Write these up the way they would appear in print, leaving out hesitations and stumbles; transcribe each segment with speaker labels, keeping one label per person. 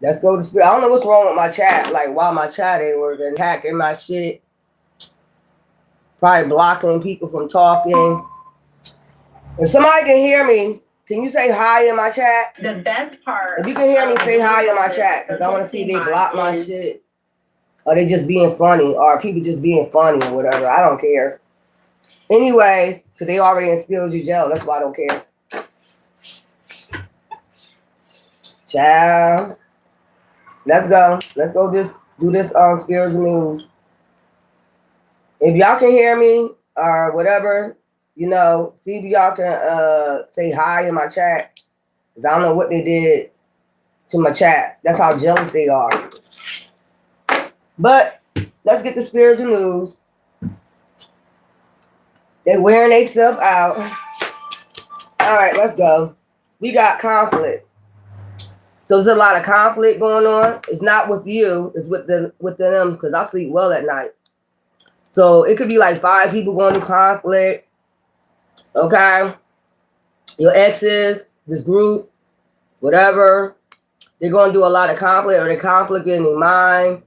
Speaker 1: Let's go to spirit. I don't know what's wrong with my chat. Like, why my chat ain't working? Hacking my shit. Probably blocking people from talking. If somebody can hear me, can you say hi in my chat?
Speaker 2: The best part.
Speaker 1: If you can hear me, say hi in my chat. Because I want to see if they block my shit. Or they just being funny. Or people just being funny or whatever. I don't care. Anyways, because they already in Spiritual Jail. That's why I don't care. Ciao. Let's go. Let's go just do this spiritual news. If y'all can hear me or whatever, you know, see if y'all can say hi in my chat. Because I don't know what they did to my chat. That's how jealous they are. But let's get the spiritual news. They wearing themselves out. All right, let's go. We got conflict. So there's a lot of conflict going on. It's not with you. It's with them because I sleep well at night. So it could be like 5 people going through conflict. Okay? Your exes, this group, whatever. They're going to do a lot of conflict, or they're conflict in their mind,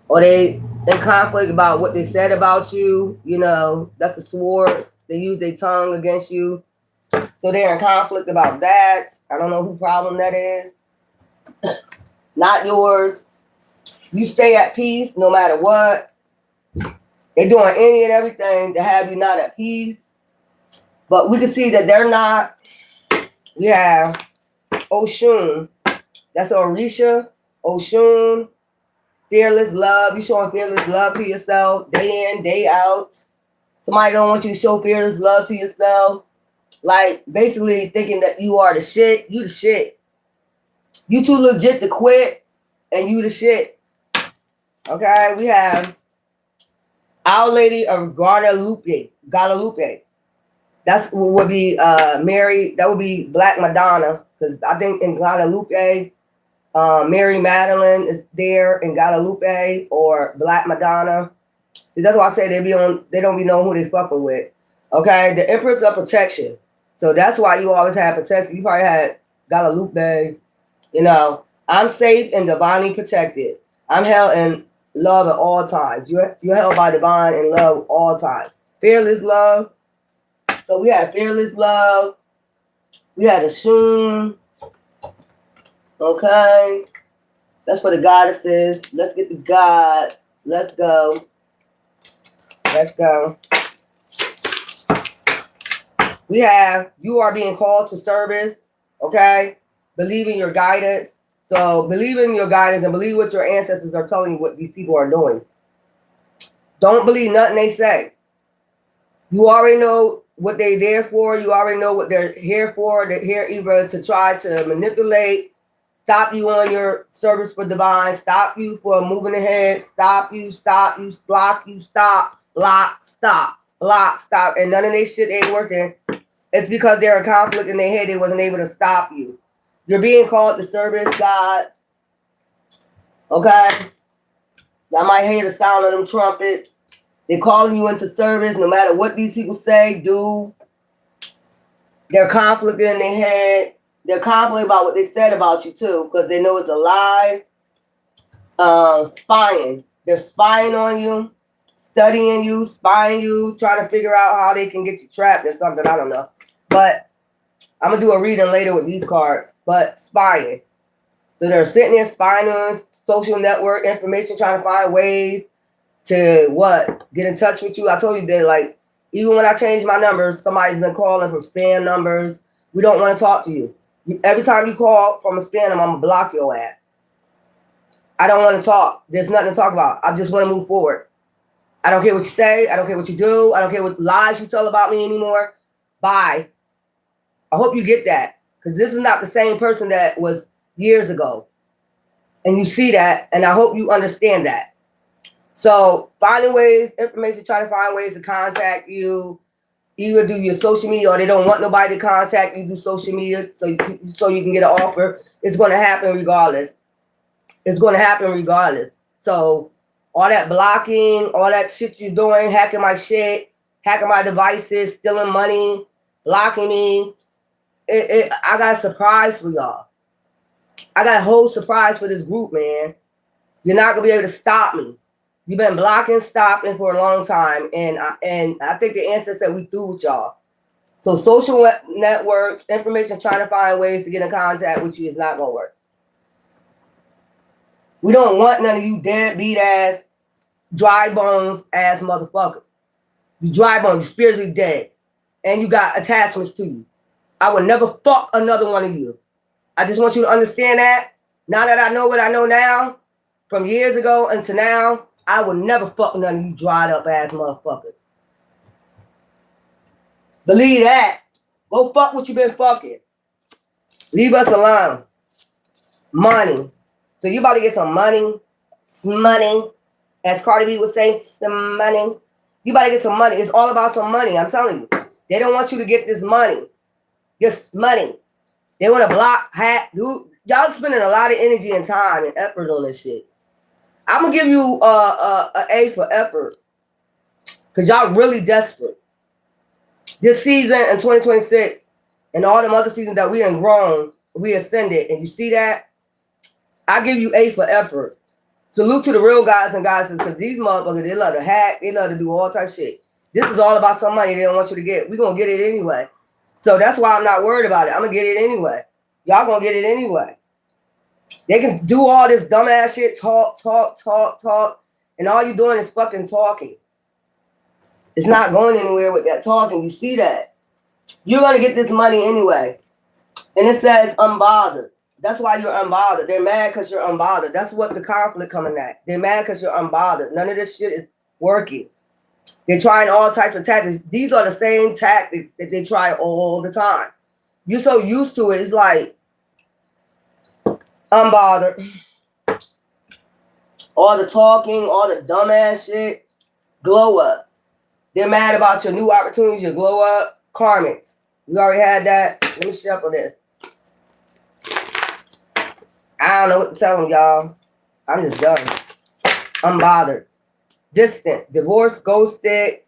Speaker 1: or they in conflict about what they said about you. You know, that's the swords. They use their tongue against you. So they're in conflict about that. I don't know whose problem that is. Not yours. You stay at peace no matter what. They're doing any and everything to have you not at peace. But we can see that they're not. We have Oshun. That's Orisha. Oshun. Fearless love. You showing fearless love to yourself day in, day out. Somebody don't want you to show fearless love to yourself. Like basically thinking that you are the shit. You the shit. You too legit to quit, and you the shit. Okay, we have Our Lady of Guadalupe. That's what would be Mary. That would be Black Madonna, because I think in Guadalupe, Mary Magdalene is there in Guadalupe, or Black Madonna. See, that's why I say they don't be knowing who they fucking with. Okay, the Empress of Protection. So that's why you always have protection. You probably had Guadalupe. You know, I'm safe and divinely protected. I'm held in love at all times. You're held by divine and love all times. Fearless love. So we had fearless love. We had Oshun. Okay. That's for the goddesses. Let's get the gods. Let's go. Let's go. We have you are being called to service. Okay. Believe in your guidance. So believe in your guidance and believe what your ancestors are telling you what these people are doing. Don't believe nothing they say. You already know what they're there for. You already know what they're here for. They're here either to try to manipulate, stop you on your service for divine, stop you from moving ahead, stop you, block you, stop, block, stop, block, stop. And none of their shit ain't working. It's because they're in conflict in their head. They wasn't able to stop you. You're being called to service, gods. Okay? Y'all might hear the sound of them trumpets. They're calling you into service no matter what these people say, do. They're conflict in their head. They're conflict about what they said about you, too, because they know it's a lie. Spying. They're spying on you, studying you, spying you, trying to figure out how they can get you trapped or something. I don't know. But I'm going to do a reading later with these cards. But spying. So they're sitting there spying on social network information, trying to find ways to what? Get in touch with you. I told you that, like, even when I changed my numbers, somebody's been calling from spam numbers. We don't want to talk to you. Every time you call from a spam number, I'm going to block your ass. I don't want to talk. There's nothing to talk about. I just want to move forward. I don't care what you say. I don't care what you do. I don't care what lies you tell about me anymore. Bye. I hope you get that, because this is not the same person that was years ago. And you see that, and I hope you understand that. So finding ways, information, trying to find ways to contact you, either do your social media, or they don't want nobody to contact you, do social media so you can get an offer. It's going to happen regardless. It's going to happen regardless. So all that blocking, all that shit you're doing, hacking my shit, hacking my devices, stealing money, blocking me, I got a surprise for y'all. I got a whole surprise for this group, man. You're not gonna be able to stop me. You've been blocking, stopping for a long time, and I think the answer said we through with y'all. So social networks, information, trying to find ways to get in contact with you is not gonna work. We don't want none of you deadbeat ass, dry bones ass motherfuckers. You dry bones, you're spiritually dead, and you got attachments to you. I would never fuck another one of you. I just want you to understand that. Now that I know what I know now, from years ago until now, I would never fuck none of you dried up ass motherfuckers. Believe that. Go fuck what you been fucking. Leave us alone. Money. So you about to get some money. Money. As Cardi B would say, some money. You about to get some money. It's all about some money. I'm telling you. They don't want you to get this money. This money. They want to block, hack, dude. Y'all spending a lot of energy and time and effort on this shit. I'm going to give you a A for effort. Because y'all really desperate. This season in 2026 and all them other seasons that we done grown, we ascended. And you see that? I give you A for effort. Salute to the real guys and goddesses, because these motherfuckers, they love to hack. They love to do all type of shit. This is all about some money they don't want you to get. We're going to get it anyway. So that's why I'm not worried about it. I'm going to get it anyway. Y'all going to get it anyway. They can do all this dumbass shit, talk, and all you doing is fucking talking. It's not going anywhere with that talking. You see that? You're going to get this money anyway. And it says unbothered. That's why you're unbothered. They're mad because you're unbothered. That's what the conflict coming at. They're mad because you're unbothered. None of this shit is working. They're trying all types of tactics. These are the same tactics that they try all the time. You're so used to it. It's like, unbothered. All the talking, all the dumbass shit. Glow up. They're mad about your new opportunities, your glow up. Karmics. We already had that. Let me shuffle this. I don't know what to tell them, y'all. I'm just done. Unbothered. Distant. Divorce, ghosted,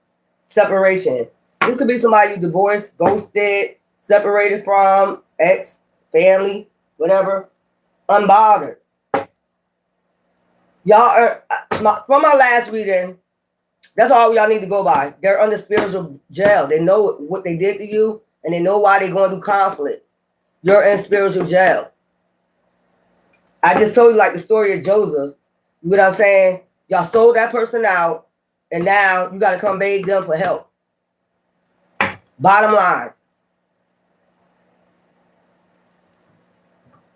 Speaker 1: separation. This could be somebody you divorced, ghosted, separated from, ex, family, whatever. Unbothered. Y'all are, from my last reading, that's all y'all need to go by. They're under spiritual jail. They know what they did to you, and they know why they're going through conflict. You're in spiritual jail. I just told you like the story of Joseph. You know what I'm saying? Y'all sold that person out, and now you got to come beg them for help. Bottom line.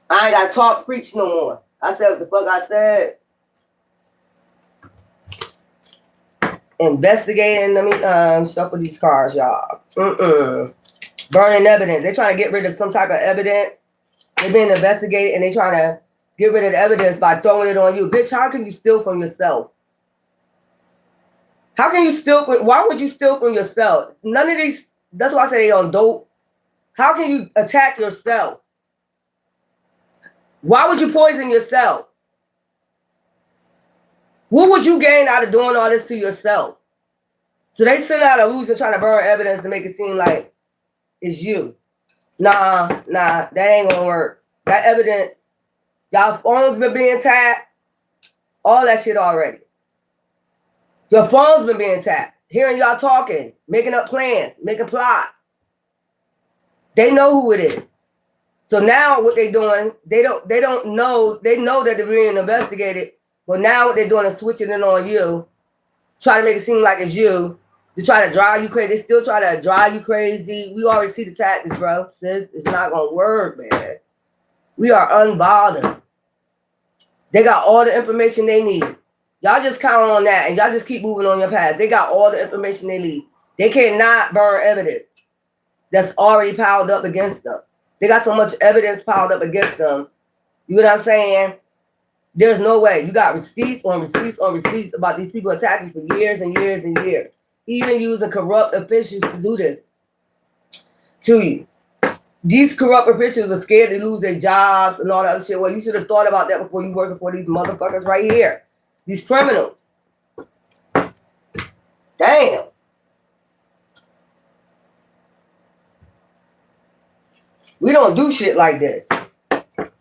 Speaker 1: I ain't got to talk, preach no more. I said what the fuck I said. Investigating, let me shuffle these cards, y'all. Burning evidence. They're trying to get rid of some type of evidence. They've been investigated, and they're trying to get rid of the evidence by throwing it on you. Bitch, how can you steal from yourself? How can you steal from, why would you steal from yourself? None of these, that's why I say they on dope. How can you attack yourself? Why would you poison yourself? What would you gain out of doing all this to yourself? So they send out illusion trying to burn evidence to make it seem like it's you. Nah, that ain't gonna work. That evidence, y'all phones been being tapped, all that shit already. Your phone's been being tapped. Hearing y'all talking, making up plans, making plots. They know who it is. So now what they doing, they don't know, they know that they're being investigated, but now what they're doing is switching it on you, try to make it seem like it's you, to try to drive you crazy. They still try to drive you crazy. We already see the tactics, bro. Sis, it's not gonna work, man. We are unbothered. They got all the information they need. Y'all just count on that, and y'all just keep moving on your path. They got all the information they need. They cannot burn evidence that's already piled up against them. They got so much evidence piled up against them. You know what I'm saying? There's no way. You got receipts on receipts on receipts about these people attacking you for years and years and years. Even using corrupt officials to do this to you. These corrupt officials are scared to lose their jobs and all that other shit. Well, you should have thought about that before you working for these motherfuckers right here. These criminals. Damn. We don't do shit like this.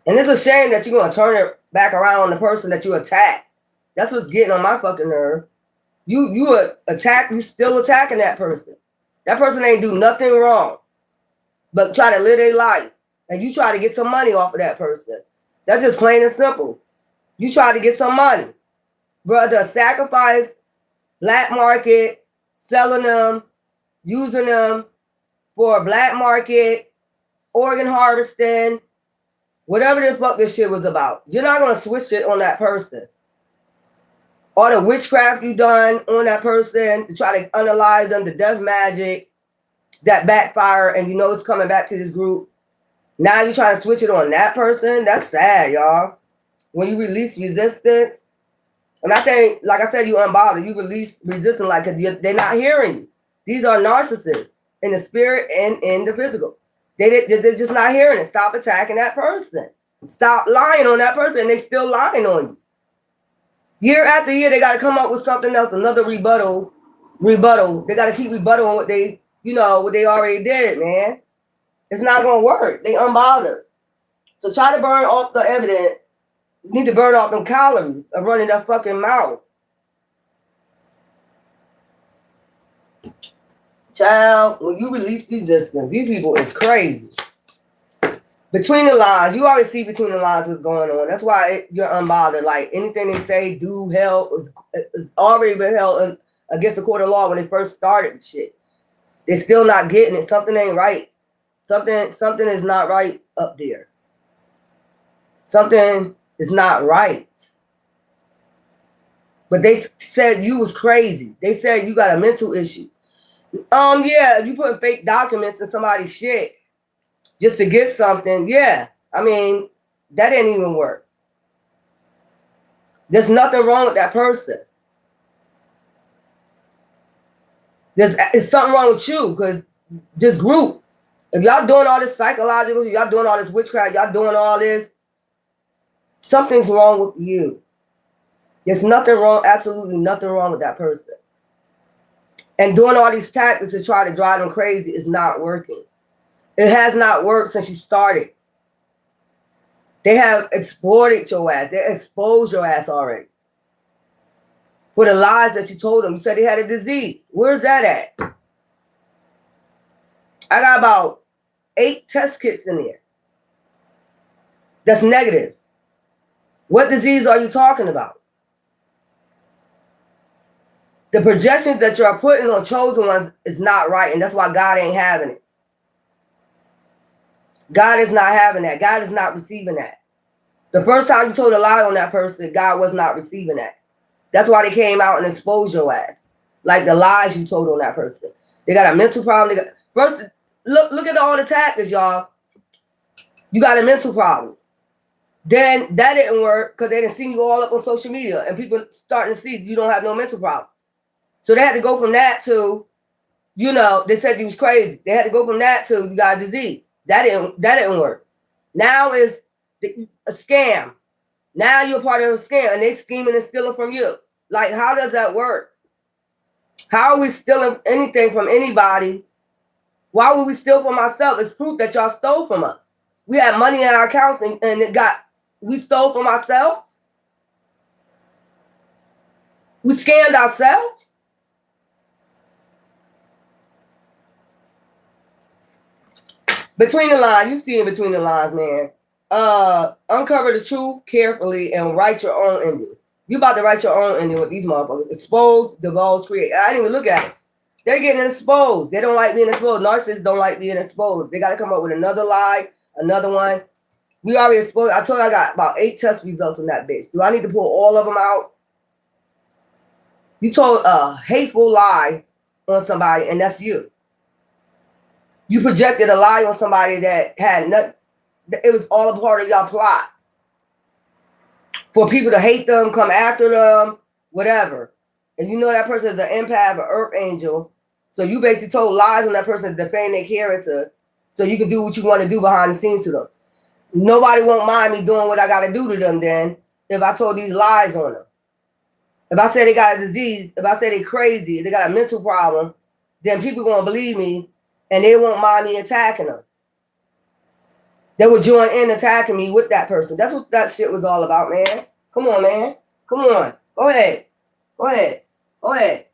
Speaker 1: And it's a shame that you're gonna turn it back around on the person that you attacked. That's what's getting on my fucking nerve. You attack, you still attacking that person. That person ain't do nothing wrong, but try to live their life, and you try to get some money off of that person. That's just plain and simple. You try to get some money, brother. Sacrifice, black market, selling them, using them for black market, organ harvesting, whatever the fuck this shit was about. You're not gonna switch it on that person. All the witchcraft you done on that person to try to unalive them, the death magic that backfire, and you know it's coming back to this group. Now you trying to switch it on that person. That's sad, y'all. When you release resistance, and I think, like I said, you unbothered. You release resistance like they're not hearing you. These are narcissists in the spirit and in the physical. They're just not hearing it. Stop attacking that person. Stop lying on that person. And they still lying on you. Year after year, they got to come up with something else, another rebuttal. They got to keep rebuttaling what they, what they already did, man. It's not going to work. They unbothered. So try to burn off the evidence. You need to burn off them calories of running that fucking mouth. Child, when you release these distance, these people is crazy. Between the lines, you always see between the lines what's going on. That's why you're unbothered. Like anything they say, do, help, is already been held against the court of law when they first started the shit. They're still not getting it. Something ain't right. Something is not right up there. Something is not right. But they said you was crazy. They said you got a mental issue. Yeah, you putting fake documents in somebody's shit just to get something. Yeah, I mean, that didn't even work. There's nothing wrong with that person. It's something wrong with you because this group, if y'all doing all this psychological, y'all doing all this witchcraft, y'all doing all this, something's wrong with you. There's nothing wrong, absolutely nothing wrong with that person. And doing all these tactics to try to drive them crazy is not working. It has not worked since you started. They have exploited your ass. They exposed your ass already. For the lies that you told them. You said they had a disease. Where's that at? I got about 8 test kits in there. That's negative. What disease are you talking about? The projections that you're putting on chosen ones is not right, and that's why God ain't having it. God is not having that. God is not receiving that. The first time you told a lie on that person, God was not receiving that. That's why they came out and exposed your ass. Like the lies you told on that person. They got a mental problem. First, look at all the tactics, y'all. You got a mental problem. Then that didn't work because they didn't see you all up on social media, and people starting to see you don't have no mental problem. So they had to go from that to, they said you was crazy. They had to go from that to you got a disease. That didn't work. Now it's a scam. Now you're part of a scam, and they scheming and stealing from you. Like, how does that work? How are we stealing anything from anybody? Why would we steal from ourselves? It's proof that y'all stole from us. We had money in our accounts, and we stole from ourselves. We scammed ourselves. Between the lines, you see in between the lines, man. Uncover the truth carefully and write your own ending. You about to write your own ending with these motherfuckers. Expose, divulge, create. I didn't even look at it. They're getting exposed. They don't like being exposed. Narcissists don't like being exposed. They got to come up with another lie, another one. We already exposed. I told you I got about 8 test results on that bitch. Do I need to pull all of them out? You told a hateful lie on somebody, and that's you. You projected a lie on somebody that had nothing. It was all a part of your plot. For people to hate them, come after them, whatever. And you know that person is an empath, an earth angel. So you basically told lies on that person to defame their character so you can do what you want to do behind the scenes to them. Nobody won't mind me doing what I got to do to them then if I told these lies on them. If I say they got a disease, if I say they crazy, if they got a mental problem, then people going to believe me and they won't mind me attacking them. They would join in attacking me with that person. That's what that shit was all about, man. Come on, man. Come on. Go ahead. Go ahead. Go ahead.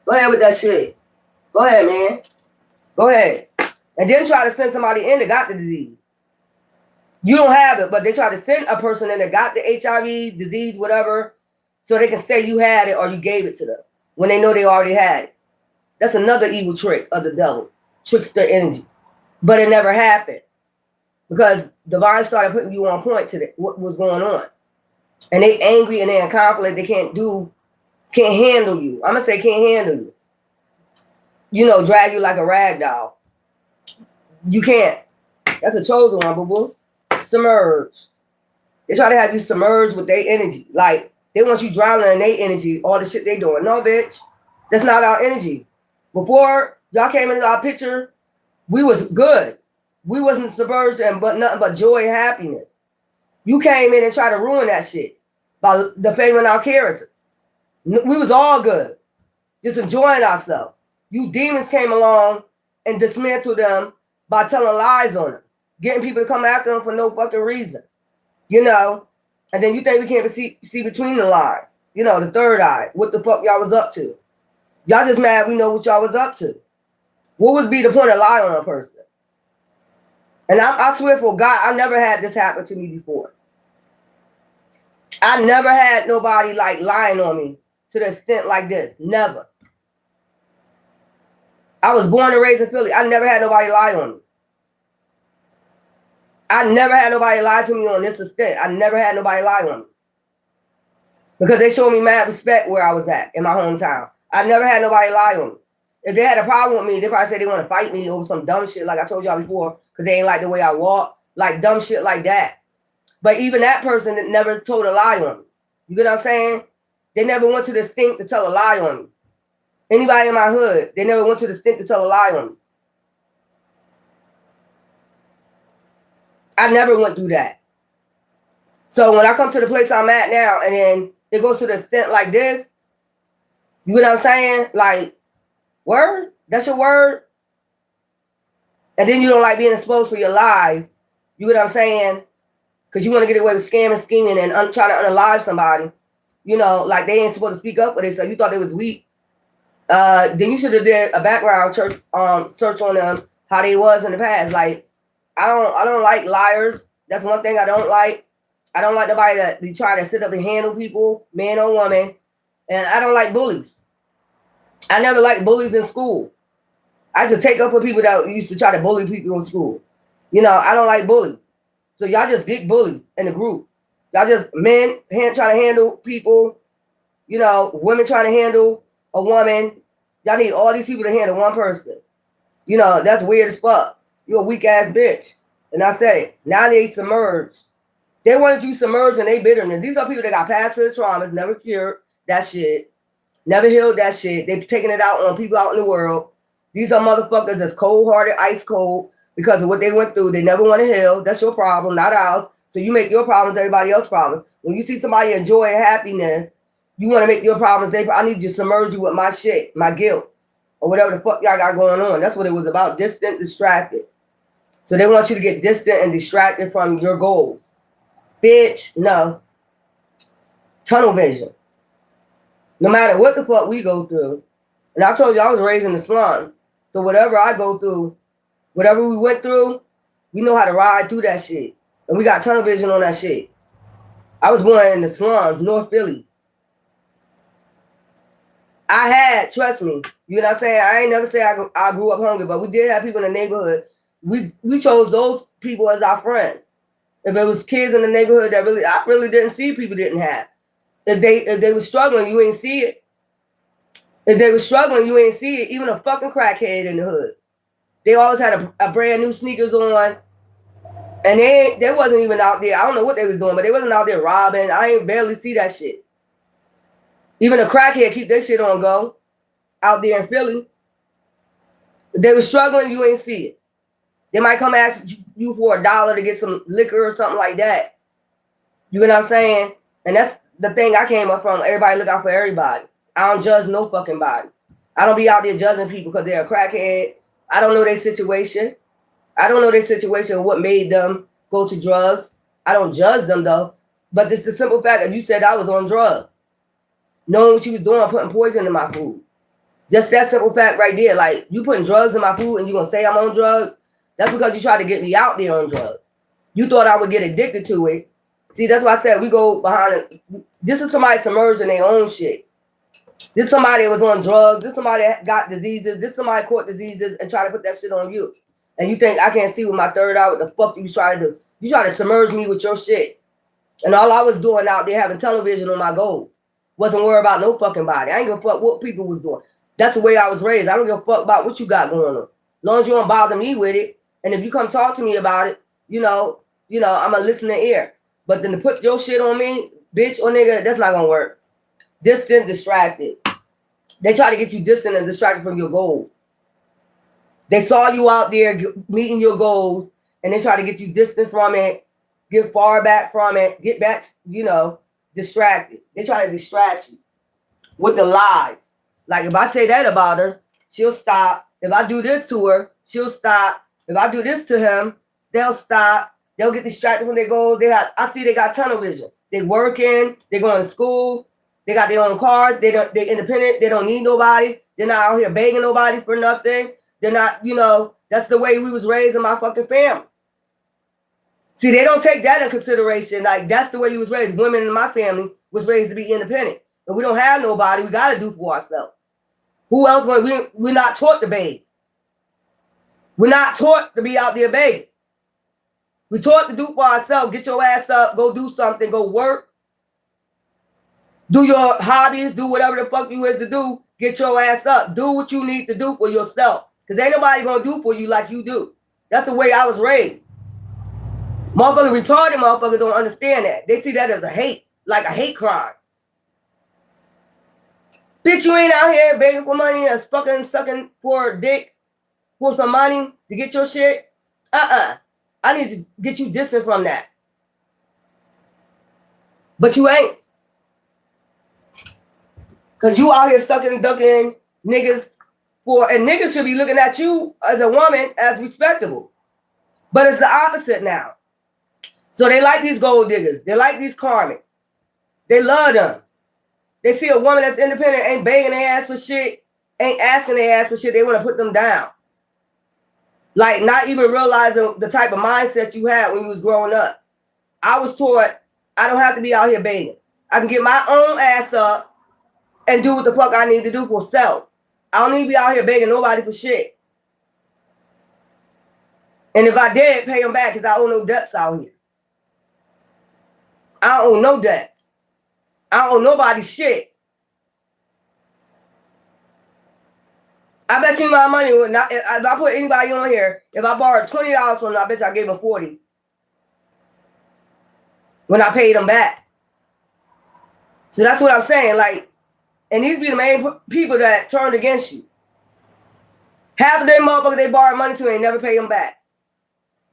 Speaker 1: Go ahead with that shit. Go ahead, man. Go ahead. And then try to send somebody in that got the disease. You don't have it, but they try to send a person in that got the HIV disease, whatever, so they can say you had it or you gave it to them when they know they already had it. That's another evil trick of the devil, trickster energy. But it never happened because divine started putting you on point to what was going on. And they angry and they're in conflict. They can't handle you. I'm going to say can't handle you. You know, drag you like a rag doll. You can't. That's a chosen one, boo-boo. Submerge. They try to have you submerged with their energy. Like, they want you drowning in their energy, all the shit they doing. No, bitch. That's not our energy. Before y'all came into our picture, we was good. We wasn't submerged and but nothing but joy and happiness. You came in and tried to ruin that shit by defaming our character. We was all good. Just enjoying ourselves. You demons came along and dismantled them by telling lies on them. Getting people to come after them for no fucking reason. You know? And then you think we can't see between the lines. You know, the third eye. What the fuck y'all was up to? Y'all just mad we know what y'all was up to. What would be the point of lying on a person? And I swear for God, I never had this happen to me before. I never had nobody like lying on me to the extent like this. Never. I was born and raised in Philly. I never had nobody lie on me. I never had nobody lie to me on this extent. I never had nobody lie on me. Because they showed me mad respect where I was at in my hometown. I never had nobody lie on me. If they had a problem with me, they probably say they want to fight me over some dumb shit like I told y'all before because they ain't like the way I walk, like dumb shit like that. But even that person that never told a lie on me. You get what I'm saying? They never went to the stink to tell a lie on me. Anybody in my hood, they never went to the stink to tell a lie on me. I never went through that. So when I come to the place I'm at now and then it goes to the extent like this, you get what I'm saying? Like, word? That's your word? And then you don't like being exposed for your lies. You get what I'm saying? Because you want to get away with scamming, scheming, and trying to unalive somebody. You know, like they ain't supposed to speak up for this, so you thought they was weak. Then you should have did a background search on them, how they was in the past. Like, I don't like liars. That's one thing I don't like. I don't like nobody that be trying to sit up and handle people, man or woman. And I don't like bullies. I never liked bullies in school. I used to take up for people that used to try to bully people in school. You know, I don't like bullies. So y'all just big bullies in the group. Y'all just men trying to handle people. You know, women trying to handle a woman. Y'all need all these people to handle one person. You know, that's weird as fuck. You're a weak ass bitch. And I said it. Now they submerged. They wanted you submerged in their bitterness. These are people that got past their traumas, never cured that shit, never healed that shit. They've taken it out on people out in the world. These are motherfuckers that's cold-hearted, ice cold, because of what they went through. They never want to heal. That's your problem, not ours. So you make your problems everybody else's problems. When you see somebody enjoy happiness, you want to make your problems. I need you to submerge you with my shit, my guilt, or whatever the fuck y'all got going on. That's what it was about, distant, distracted. So they want you to get distant and distracted from your goals. Bitch, no. Tunnel vision. No matter what the fuck we go through. And I told you I was raised in the slums. So whatever I go through, whatever we went through, we know how to ride through that shit. And we got tunnel vision on that shit. I was born in the slums, North Philly. I had, trust me, you know what I'm saying? I ain't never say I grew up hungry, but we did have people in the neighborhood. We chose those people as our friends. If it was kids in the neighborhood that I really didn't see, people didn't have. If they were struggling, you ain't see it. If they were struggling, you ain't see it. Even a fucking crackhead in the hood. They always had a brand new sneakers on. And they wasn't even out there. I don't know what they was doing, but they wasn't out there robbing. I ain't barely see that shit. Even a crackhead keep their shit on go out there in Philly. If they were struggling, you ain't see it. They might come ask you for $1 to get some liquor or something like that. You know what I'm saying? And that's the thing I came up from. Everybody look out for everybody. I don't judge no fucking body. I don't be out there judging people because they're a crackhead. I don't know their situation. I don't know their situation, what made them go to drugs. I don't judge them though. But it's the simple fact that you said I was on drugs. Knowing what you was doing, putting poison in my food. Just that simple fact right there. Like, you putting drugs in my food and you gonna say I'm on drugs? That's because you tried to get me out there on drugs. You thought I would get addicted to it. See, that's why I said we go behind it. This is somebody submerged in their own shit. This somebody was on drugs. This somebody got diseases. This somebody caught diseases and try to put that shit on you. And you think I can't see with my third eye what the fuck you trying to do? You try to submerge me with your shit. And all I was doing out there having television on my goal. Wasn't worried about no fucking body. I ain't gonna fuck what people was doing. That's the way I was raised. I don't give a fuck about what you got going on. As long as you don't bother me with it. And if you come talk to me about it, you know, I'm a listening ear. But then to put your shit on me, bitch or nigga, that's not gonna work. Distant, distracted. They try to get you distant and distracted from your goals. They saw you out there meeting your goals, and they try to get you distant from it, get far back from it, get back, distracted. They try to distract you with the lies. Like, if I say that about her, she'll stop. If I do this to her, she'll stop. If I do this to him, they'll stop. They'll get distracted from their goals. I see they got tunnel vision. They working. They going to school. They got their own cars. They're independent. They don't need nobody. They're not out here begging nobody for nothing. They're not, that's the way we was raised in my fucking family. See, they don't take that in consideration. Like, that's the way you was raised. Women in my family was raised to be independent. If we don't have nobody, we got to do for ourselves. Who else? We're not taught to beg. We're not taught to be out there begging. We're taught to do for ourselves. Get your ass up. Go do something. Go work. Do your hobbies. Do whatever the fuck you is to do. Get your ass up. Do what you need to do for yourself. Because ain't nobody going to do for you like you do. That's the way I was raised. Motherfuckers, retarded motherfuckers don't understand that. They see that as a hate. Like a hate crime. Bitch, you ain't out here begging for money and fucking sucking for a dick for some money to get your shit. I need to get you distant from that. But you ain't. Because you out here sucking and ducking niggas and niggas should be looking at you as a woman as respectable. But it's the opposite now. So they like these gold diggers. They like these karmics. They love them. They see a woman that's independent, ain't begging their ass for shit, ain't asking their ass for shit. They want to put them down. Like, not even realizing the type of mindset you had when you was growing up. I was taught I don't have to be out here begging. I can get my own ass up and do what the fuck I need to do for self. I don't need to be out here begging nobody for shit. And if I did, pay them back because I owe no debts out here. I don't owe no debts. I don't owe nobody shit. I bet you my money would not. If I put anybody on here, if I borrowed $20 from them, I bet you I gave them 40 when I paid them back. So that's what I'm saying. Like, and these be the main people that turned against you. Half of them motherfuckers they borrowed money to ain't never pay them back.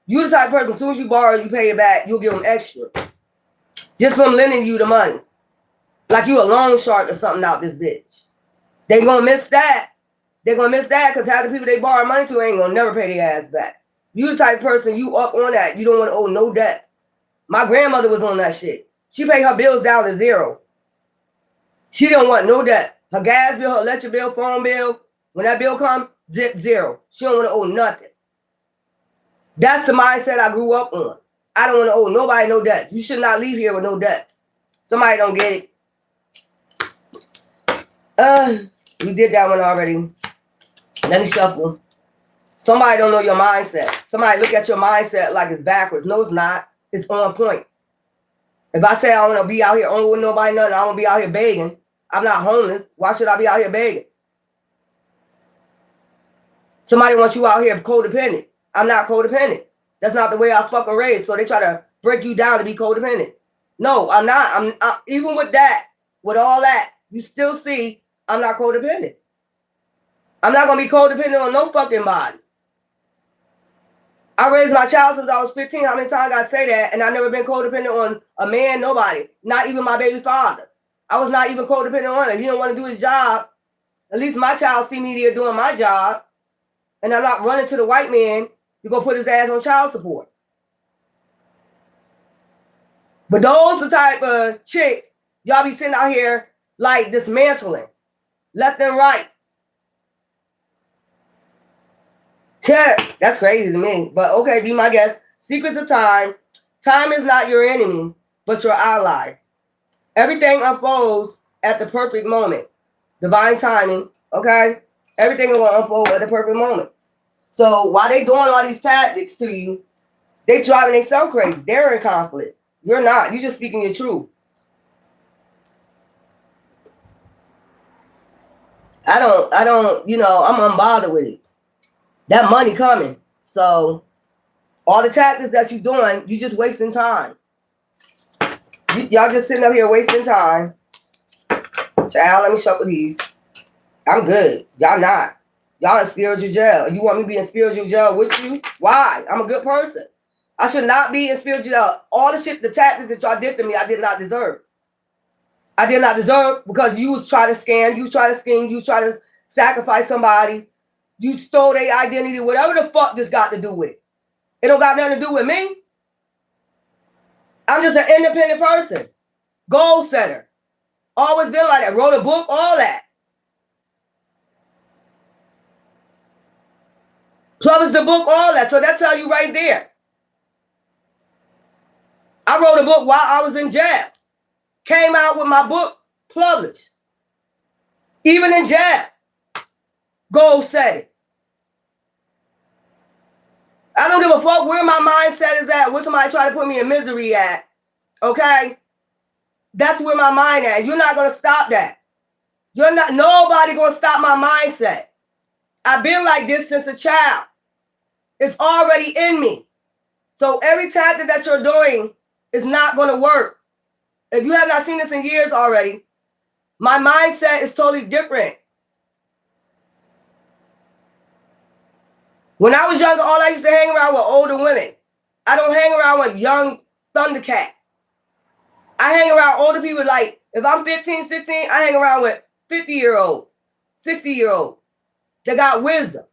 Speaker 1: You the type of person, as soon as you borrow, you pay it back, you'll give them extra. Just from lending you the money. Like you a loan shark or something out this bitch. They gonna miss that. They're gonna miss that because half the people they borrow money to ain't gonna never pay their ass back. You the type of person, you up on that. You don't want to owe no debt. My grandmother was on that shit. She paid her bills down to zero. She didn't want no debt. Her gas bill, her electric bill, phone bill, when that bill comes, zip zero. She don't want to owe nothing. That's the mindset I grew up on. I don't want to owe nobody no debt. You should not leave here with no debt. Somebody don't get it. We did that one already. Let me shuffle. Somebody don't know your mindset. Somebody look at your mindset like it's backwards. No, it's not. It's on point. If I say I want to be out here only with nobody nothing, I want to be out here begging. I'm not homeless. Why should I be out here begging? Somebody wants you out here codependent. I'm not codependent. That's not the way I fucking raised. So they try to break you down to be codependent. No, I'm not. I'm even with that, with all that, you still see I'm not codependent. I'm not gonna be codependent on no fucking body. I raised my child since I was 15. How many times I say that? And I never been codependent on a man, nobody. Not even my baby father. I was not even codependent on him. If he don't want to do his job, at least my child see me there doing my job. And I'm not running to the white man You're going to put his ass on child support. But those the type of chicks y'all be sitting out here like dismantling left and right. Yeah, that's crazy to me. But okay, be my guest. Secrets of time. Time is not your enemy, but your ally. Everything unfolds at the perfect moment. Divine timing, okay? Everything will unfold at the perfect moment. So while they doing all these tactics to you, they driving themselves crazy. They're in conflict. You're not. You're just speaking your truth. I don't, I'm unbothered with it. That money coming. So all the tactics that you're doing, you just wasting time. Y'all just sitting up here wasting time. Child, let me shuffle these. I'm good. Y'all not. Y'all in spiritual jail. You want me to be in spiritual jail with you? Why? I'm a good person. I should not be in spiritual jail. All the shit, the tactics that y'all did to me, I did not deserve. I did not deserve because you was trying to scam, you was trying to scheme, you was trying to sacrifice somebody. You stole their identity, whatever the fuck this got to do with. It don't got nothing to do with me. I'm just an independent person. Goal setter. Always been like that. Wrote a book, all that. Published the book, all that. So that tell you right there. I wrote a book while I was in jail. Came out with my book published. Even in jail. Goal setting. I don't give a fuck where my mindset is at. Where somebody try to put me in misery at. Okay? That's where my mind at. You're not going to stop that. Nobody going to stop my mindset. I've been like this since a child. It's already in me. So every tactic that you're doing is not going to work. If you have not seen this in years already, my mindset is totally different. When I was younger, all I used to hang around with older women. I don't hang around with young Thundercats. I hang around older people. Like, if I'm 15, 16, I hang around with 50-year-olds, 60-year-olds that got wisdom.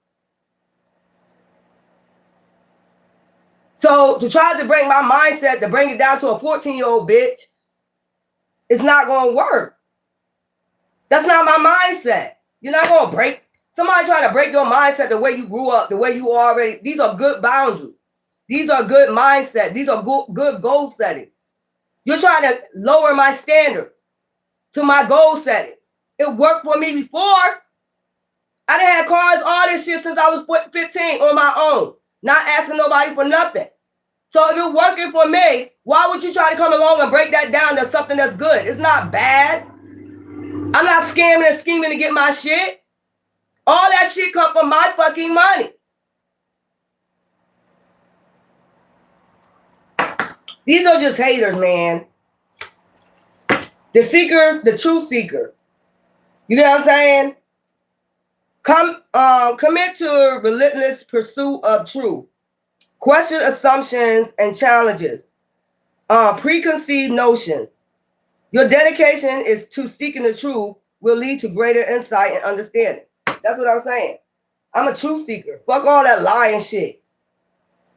Speaker 1: So to try to bring my mindset, to bring it down to a 14-year-old bitch, it's not going to work. That's not my mindset. You're not going to break. Somebody trying to break your mindset the way you grew up, the way you already. These are good boundaries. These are good mindset. These are good goal setting. You're trying to lower my standards to my goal setting. It worked for me before. I done had cars, all this shit since I was 15 on my own. Not asking nobody for nothing. So if it's working for me, why would you try to come along and break that down to something that's good? It's not bad. I'm not scamming and scheming to get my shit. All that shit come from my fucking money. These are just haters, man. The seeker, the truth seeker. You get what I'm saying? Commit to a relentless pursuit of truth. Question assumptions and challenges. Preconceived notions. Your dedication is to seeking the truth will lead to greater insight and understanding. That's what I'm saying. I'm a truth seeker. Fuck all that lying shit.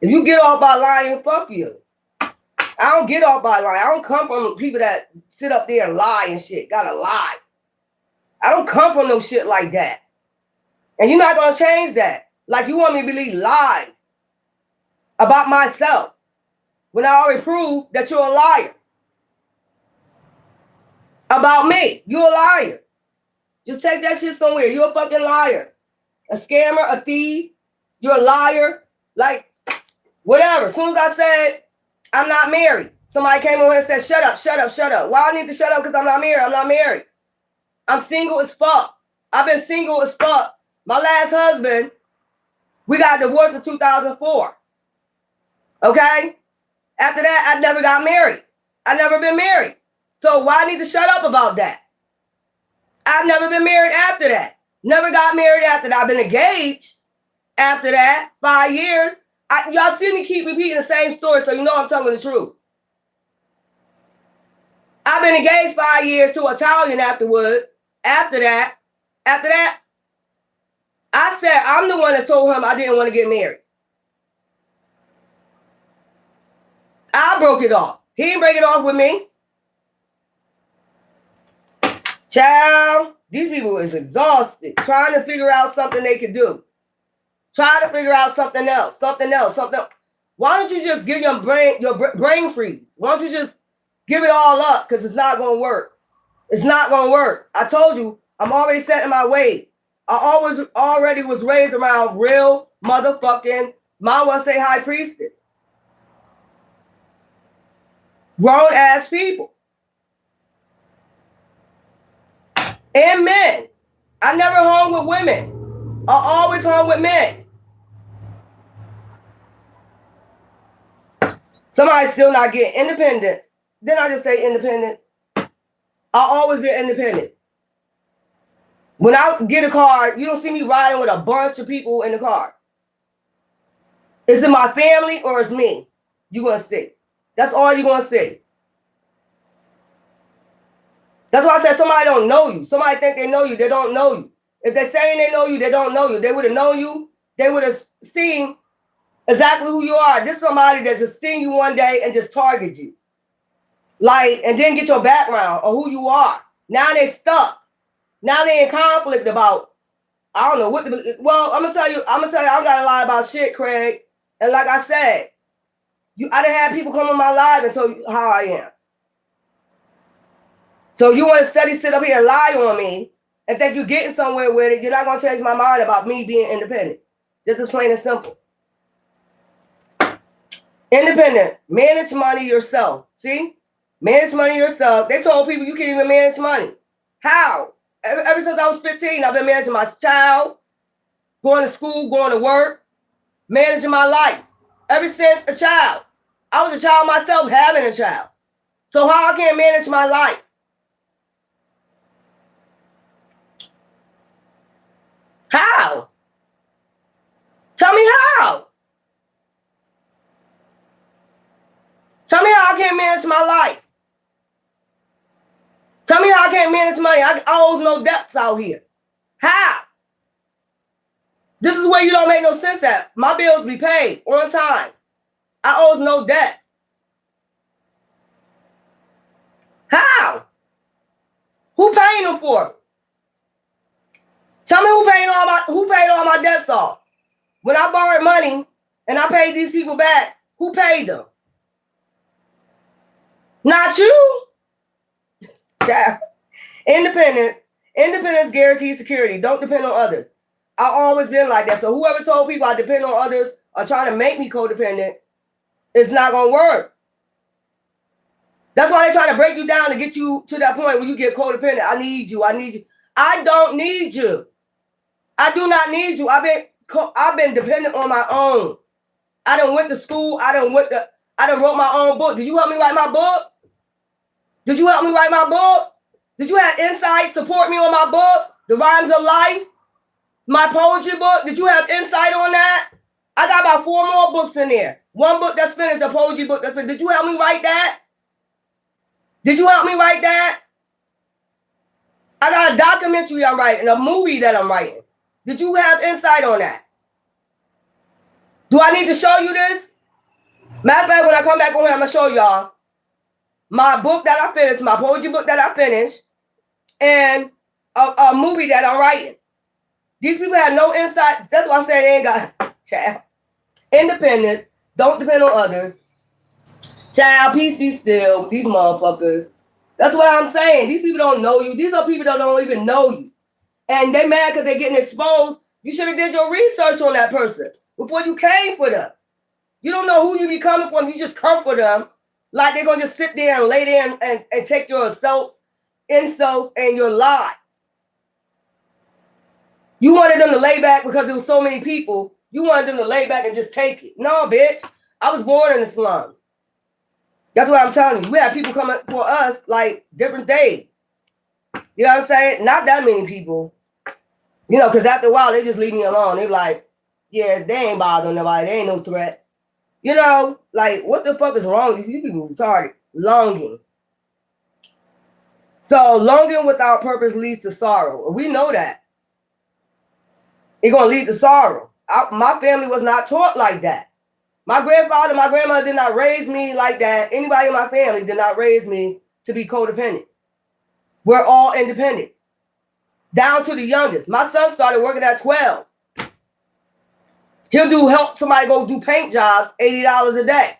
Speaker 1: If you get off by lying, fuck you. I don't get off by lying. I don't come from people that sit up there and lie and shit. Gotta lie. I don't come from no shit like that. And you're not gonna change that. Like you want me to believe lies about myself when I already proved that you're a liar. About me, you're a liar. Just take that shit somewhere. You're a fucking liar. A scammer, a thief. You're a liar. Like, whatever. As soon as I said, I'm not married, somebody came over and said, shut up, shut up, shut up. Why I need to shut up? Because I'm not married. I'm not married. I'm single as fuck. I've been single as fuck. My last husband, we got divorced in 2004. Okay? After that, I never got married. I never been married. So why I need to shut up about that? I've never been married after that. Never got married after that. I've been engaged after that, 5 years. Y'all see me keep repeating the same story, so you know I'm telling the truth. I've been engaged 5 years to an Italian afterwards. After that, I said I'm the one that told him I didn't want to get married. I broke it off. He didn't break it off with me. Child, these people is exhausted trying to figure out something they could do. Try to figure out something else. Why don't you just give your brain freeze? Why don't you just give it all up? Because it's not going to work. It's not going to work. I told you, I'm already set in my ways. I already was raised around real motherfucking, my one say high priestess. Grown ass people. And men. I never hung with women. I always hung with men. Somebody's still not getting independence. Didn't I just say independence? I'll always be independent. When I get a car, you don't see me riding with a bunch of people in the car. Is it my family or it's me? You're going to see. That's all you're going to see. That's why I said somebody don't know you. Somebody think they know you. They don't know you. If they're saying they know you, they don't know you. They would have known you. They would have seen exactly who you are. This is somebody that just seen you one day and just target you. Like, and then get your background or who you are. Now they stuck. Now they in conflict about, I don't know what well, I'm gonna tell you, I don't gotta lie about shit, Craig. And like I said, I done had people come on my live and tell you how I am. So you want to sit up here and lie on me and think you're getting somewhere with it, you're not going to change my mind about me being independent. This is plain and simple. Independence. Manage money yourself. See? Manage money yourself. They told people you can't even manage money. How? Ever since I was 15, I've been managing my child, going to school, going to work, managing my life. Ever since a child. I was a child myself, having a child. So how I can't manage my life? How? Tell me how. Tell me how I can't manage my life. Tell me how I can't manage money. I owe no debts out here. How? This is where you don't make no sense at. My bills be paid on time. I owe no debt. How? Who paying them for me? Tell me who paid all my debts off. When I borrowed money and I paid these people back, who paid them? Not you. Yeah. Independence guarantees security. Don't depend on others. I've always been like that. So whoever told people I depend on others or trying to make me codependent, it's not going to work. That's why they're trying to break you down to get you to that point where you get codependent. I need you. I don't need you. I do not need you. I've been dependent on my own. I done went to school. I done wrote my own book. Did you help me write my book? Did you help me write my book? Did you have insight, support me on my book, The Rhymes of Life, my poetry book? Did you have insight on that? I got about 4 more books in there. One book that's finished, a poetry book that's finished. Did you help me write that? Did you help me write that? I got a documentary I'm writing, a movie that I'm writing. Did you have insight on that? Do I need to show you this? Matter of fact, when I come back on here, I'm going to show y'all my book that I finished, my poetry book that I finished, and a movie that I'm writing. These people have no insight. That's why I'm saying they ain't got child. Independence. Don't depend on others. Child, peace be still with these motherfuckers. That's what I'm saying. These people don't know you. These are people that don't even know you. And they mad because they're getting exposed. You should have did your research on that person before you came for them. You don't know who you be coming for. You just come for them like they're going to just sit there and lay there and take your insults and your lies. You wanted them to lay back because there was so many people. You wanted them to lay back and just take it. No, bitch. I was born in the slums. That's what I'm telling you. We have people coming for us like different days. You know what I'm saying? Not that many people. You know, because after a while, they just leave me alone. They're like, yeah, they ain't bothering nobody. They ain't no threat. You know, like, what the fuck is wrong with these people? Retarded. Longing. So, longing without purpose leads to sorrow. We know that. It's going to lead to sorrow. My family was not taught like that. My grandfather, my grandmother did not raise me like that. Anybody in my family did not raise me to be codependent. We're all independent. Down to the youngest. My son started working at 12. He'll help somebody go do paint jobs, $80 a day.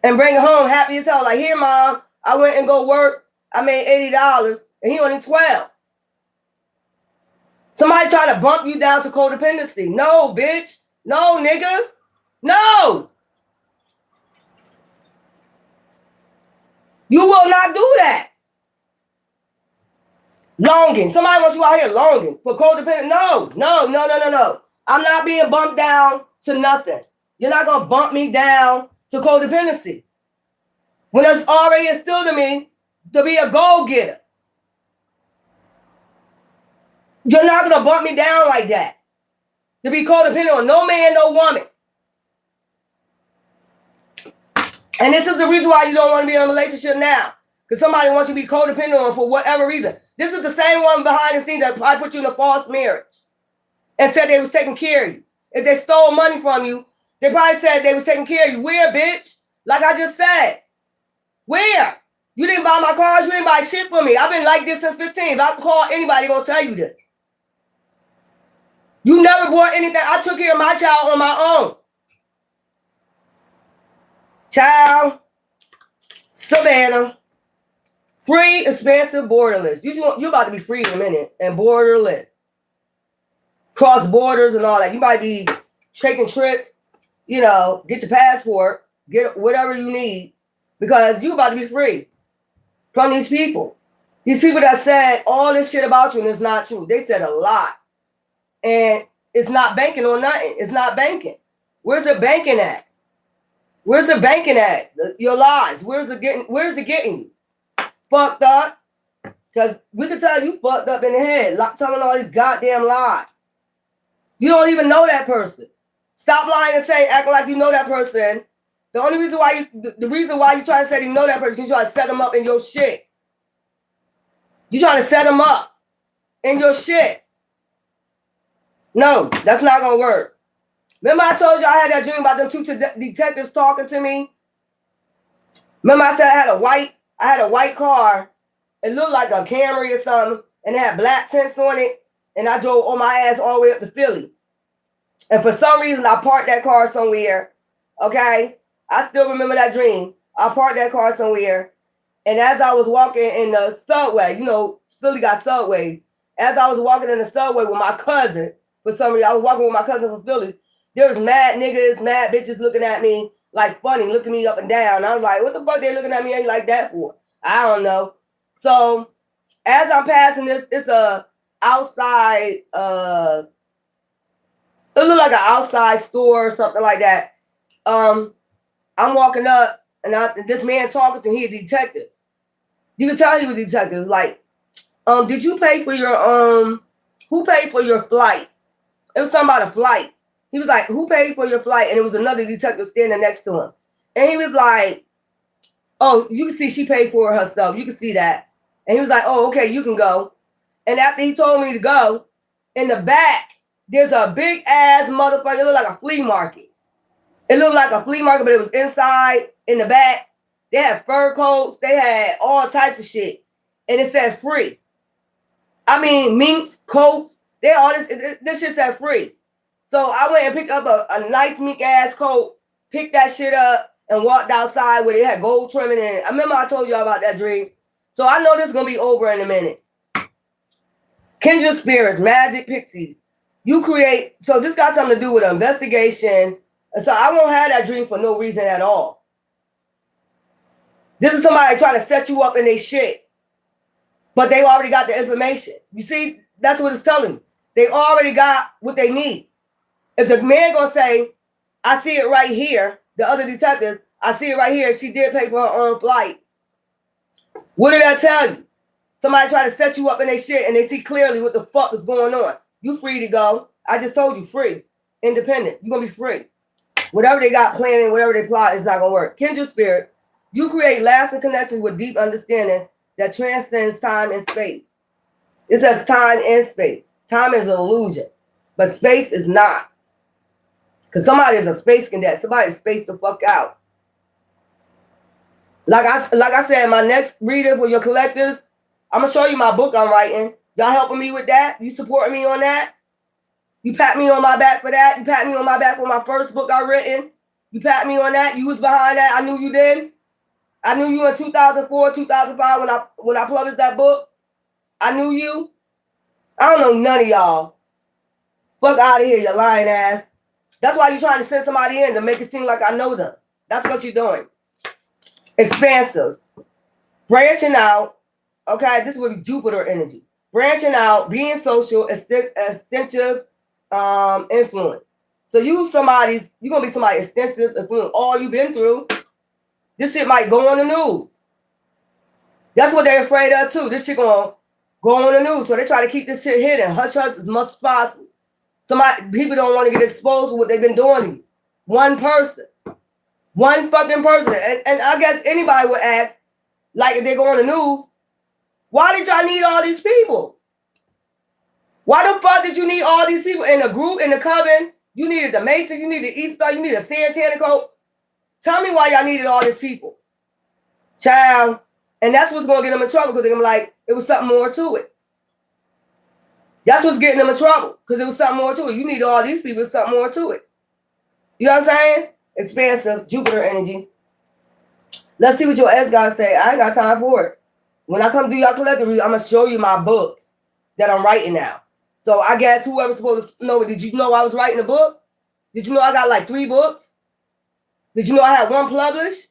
Speaker 1: And bring it home happy as hell. Like, here, Mom, I went and go work. I made $80 and he only 12. Somebody trying to bump you down to codependency. No, bitch. No, nigga. No. You will not do that. Longing. Somebody wants you out here longing for codependent. No. I'm not being bumped down to nothing. You're not going to bump me down to codependency when it's already instilled in me to be a go-getter. You're not going to bump me down like that to be codependent on no man, no woman. And this is the reason why you don't want to be in a relationship now, because somebody wants you to be codependent on for whatever reason. This is the same one behind the scenes that probably put you in a false marriage and said they was taking care of you. If they stole money from you, they probably said they was taking care of you. Where, bitch? Like I just said. Where? You didn't buy my cars. You didn't buy shit for me. I've been like this since 15. If I call anybody, gonna tell you this. You never bought anything. I took care of my child on my own. Child, Savannah, free, expensive, borderless. You about to be free in a minute and borderless. Cross borders and all that. You might be taking trips, get your passport, get whatever you need, because you about to be free from these people. These people that said all this shit about you and it's not true. They said a lot. And it's not banking on nothing. It's not banking. Where's the banking at? Where's the banking at? Your lies. Where's it getting you? Fucked up. Because we can tell you fucked up in the head. Telling all these goddamn lies. You don't even know that person. Stop lying and acting like you know that person. The only reason why you try to say you know that person is you try to set them up in your shit. You trying to set them up in your shit. No, that's not gonna work. Remember I told you I had that dream about them two detectives talking to me? Remember I said I had a white car. It looked like a Camry or something, and it had black tints on it, and I drove on my ass all the way up to Philly. And for some reason, I parked that car somewhere, okay? I still remember that dream. I parked that car somewhere, and as I was walking in the subway, Philly got subways. As I was walking in the subway with my cousin, for some reason, I was walking with my cousin from Philly. There was mad niggas, mad bitches looking at me like funny, looking me up and down. I was like, what the fuck they looking at me like that for? I don't know. So as I'm passing this, it's a outside, it looked like an outside store or something like that. I'm walking up and this man talking to me, he a detective. You can tell he was a detective. It's like, did you pay for your, who paid for your flight? It was something about a flight. He was like, who paid for your flight? And it was another detective standing next to him. And he was like, oh, you can see she paid for it herself. You can see that. And he was like, oh, okay, you can go. And after he told me to go, in the back, there's a big ass motherfucker. It looked like a flea market. It looked like a flea market, but it was inside, in the back. They had fur coats. They had all types of shit. And it said free. I mean, minks, coats. They had all this shit said free. So I went and picked up a nice mink ass coat, picked that shit up, and walked outside where it had gold trimming in it. I remember I told you about that dream. So I know this is going to be over in a minute. Kindred spirits, magic pixies. You create, so this got something to do with an investigation. So I won't have that dream for no reason at all. This is somebody trying to set you up in their shit. But they already got the information. You see, that's what it's telling you. They already got what they need. If the man gonna say, I see it right here, the other detectives, I see it right here, she did pay for her own flight. What did I tell you? Somebody try to set you up in their shit and they see clearly what the fuck is going on. You free to go. I just told you, free. Independent. You're gonna be free. Whatever they got planning, whatever they plot, is not gonna work. Kindred spirits, you create lasting connections with deep understanding that transcends time and space. It says time and space. Time is an illusion, but space is not. Because somebody is a space cadet. Somebody is spaced the fuck out. Like I said, my next reader for your collectors, I'm gonna show you my book I'm writing. Y'all helping me with that? You supporting me on that? You pat me on my back for that? You pat me on my back for my first book I written? You pat me on that? You was behind that? I knew you then. I knew you in 2004, 2005 when I published that book. I knew you. I don't know none of y'all. Fuck out of here, you lying ass. That's why you're trying to send somebody in to make it seem like I know them. That's what you're doing. Expansive. Branching out. Okay, this would be Jupiter energy. Branching out, being social, extensive influence. So you're gonna be somebody extensive influence. All you've been through, this shit might go on the news. That's what they're afraid of too. This shit gonna go on the news. So they try to keep this shit hidden, hush hush as much as possible. People don't want to get exposed to what they've been doing to you. One person. One fucking person. And I guess anybody would ask, like if they go on the news, why did y'all need all these people? Why the fuck did you need all these people in a group, in the coven? You needed the Masons, you needed the Easter, you needed a Santana Coat. Tell me why y'all needed all these people. Child. And that's what's going to get them in trouble because they're going to be like, it was something more to it. That's what's getting them in trouble because it was something more to it. You need all these people, something more to it. You know what I'm saying? Expansive, Jupiter energy. Let's see what your ex guys say. I ain't got time for it. When I come do y'all collective read, I'm going to show you my books that I'm writing now. So I guess whoever's supposed to know, did you know I was writing a book? Did you know I got like 3 books? Did you know I had 1 published?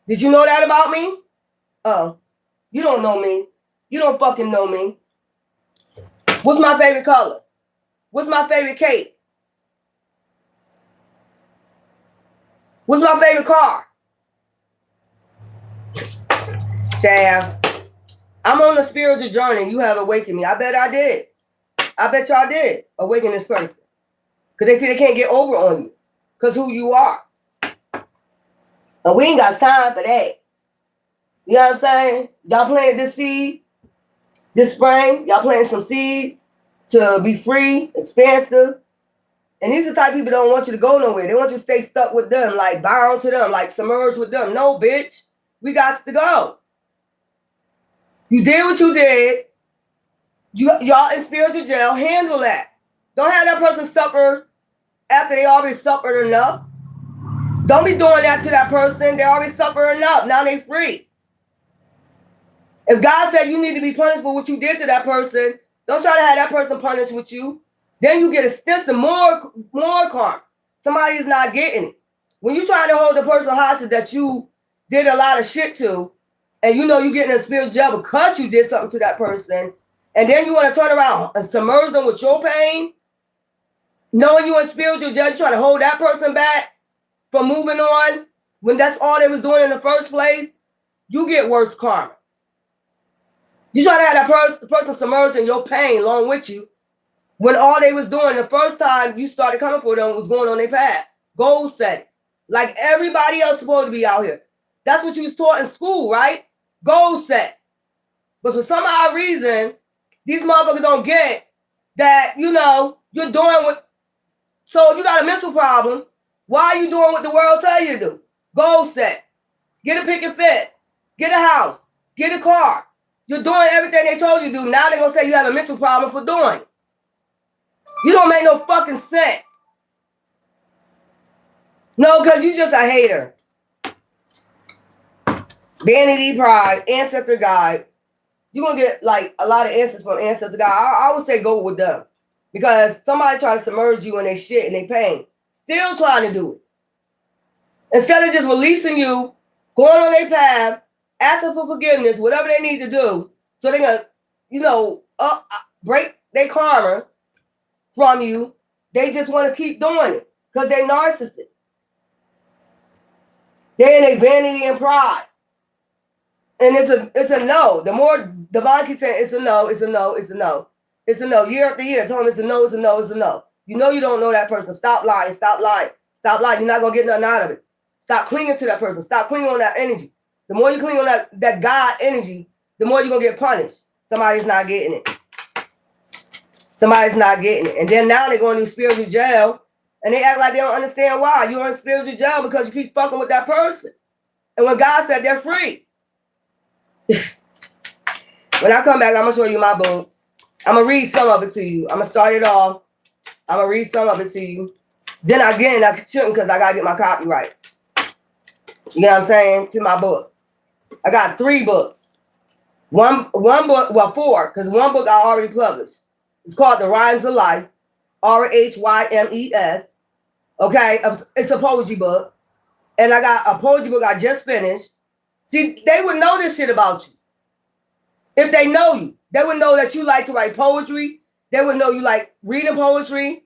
Speaker 1: Did you know that about me? Oh, you don't know me. You don't fucking know me. What's my favorite color? What's my favorite cake? What's my favorite car? Chad, I'm on a spiritual journey. You have awakened me. I bet I did. I bet y'all did awaken this person. Because they see they can't get over on you. Because who you are. And we ain't got time for that. You know what I'm saying? Y'all planted this seed this spring. Y'all planted some seeds to be free, expansive. And these are the type of people that don't want you to go nowhere. They want you to stay stuck with them, like bound to them, like submerged with them. No, bitch. We got to go. You did what you did. Y'all in spiritual jail. Handle that. Don't have that person suffer after they already suffered enough. Don't be doing that to that person. They already suffered enough. Now they free. If God said you need to be punished for what you did to that person, don't try to have that person punished with you. Then you get extensive more karma. Somebody is not getting it. When you're trying to hold the person hostage that you did a lot of shit to, and you know you're getting in spiritual jail because you did something to that person, and then you want to turn around and submerge them with your pain, knowing you're in spiritual jail, you're trying to hold that person back from moving on when that's all they was doing in the first place, you get worse karma. You try to have that person submerged in your pain along with you when all they was doing the first time you started coming for them was going on their path. Goal setting. Like everybody else supposed to be out here. That's what you was taught in school, right? Goal set. But for some odd reason, these motherfuckers don't get that, you know, you're doing what. So if you got a mental problem, why are you doing what the world tell you to do? Goal set. Get a pick and fit. Get a house. Get a car. You're doing everything they told you to do. Now they're going to say you have a mental problem for doing it. You don't make no fucking sense. No, because you just a hater. Vanity, pride, ancestor guide. You're going to get like a lot of answers from ancestor guide. I would say go with them. Because somebody trying to submerge you in their shit and their pain. Still trying to do it. Instead of just releasing you, going on their path, asking for forgiveness, whatever they need to do, so they're going to, you know, break their karma from you. They just want to keep doing it because they're narcissists. They're in their vanity and pride. And it's a no. The more Divine keeps saying it's a no, it's a no, it's a no. It's a no. Year after year, tell them it's a no, it's a no, it's a no. You know you don't know that person. Stop lying, stop lying, stop lying. You're not going to get nothing out of it. Stop clinging to that person. Stop clinging on that energy. The more you cling on that God energy, the more you're going to get punished. Somebody's not getting it. Somebody's not getting it. And then now they're going to spiritual jail And they act like they don't understand why. You're in spiritual jail because you keep fucking with that person. And when God said they're free. When I come back, I'm going to show you my books. I'm going to read some of it to you. I'm going to start it off. I'm going to read some of it to you. Then again, I shouldn't because I got to get my copyrights. You know what I'm saying? To my book. I got 3 books. One book, well, 4, because one book I already published. It's called The Rhymes of Life. RHYMES. Okay, it's a poetry book. And I got a poetry book I just finished. See, they would know this shit about you. If they know you, they would know that you like to write poetry. They would know you like reading poetry.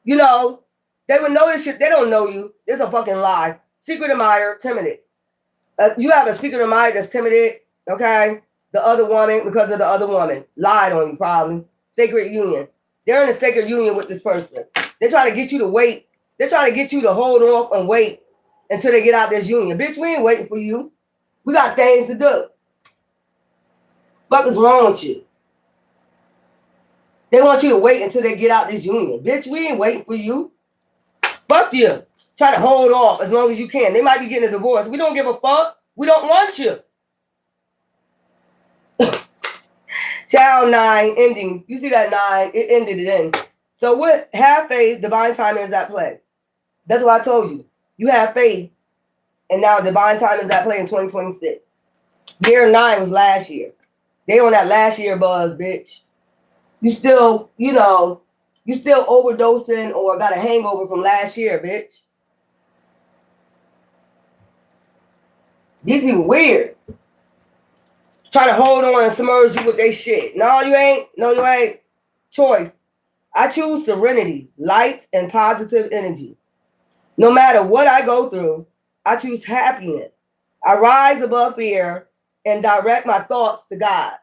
Speaker 1: You know, they would know this shit. They don't know you. It's a fucking lie. Secret admirer, timid. You have a secret admirer that's timid, okay? The other woman, because of the other woman, lied on you probably. Sacred union. They're in a sacred union with this person. They're trying to get you to wait. They're trying to get you to hold off and wait until they get out this union. Bitch, we ain't waiting for you. We got things to do. What is wrong with you? They want you to wait until they get out this union. Bitch, we ain't waiting for you. Fuck you. Try to hold off as long as you can. They might be getting a divorce. We don't give a fuck. We don't want you. Child 9 endings. You see that 9? It ended in. So what? Have faith. Divine timing is at play. That's what I told you. You have faith. And now divine timing is at play in 2026. Year 9 was last year. They on that last year buzz, bitch. You still, you know, you still overdosing or got a hangover from last year, bitch. These people weird. Trying to hold on and submerge you with their shit. No, you ain't. No, you ain't. Choice. I choose serenity, light, and positive energy. No matter what I go through, I choose happiness. I rise above fear and direct my thoughts to God.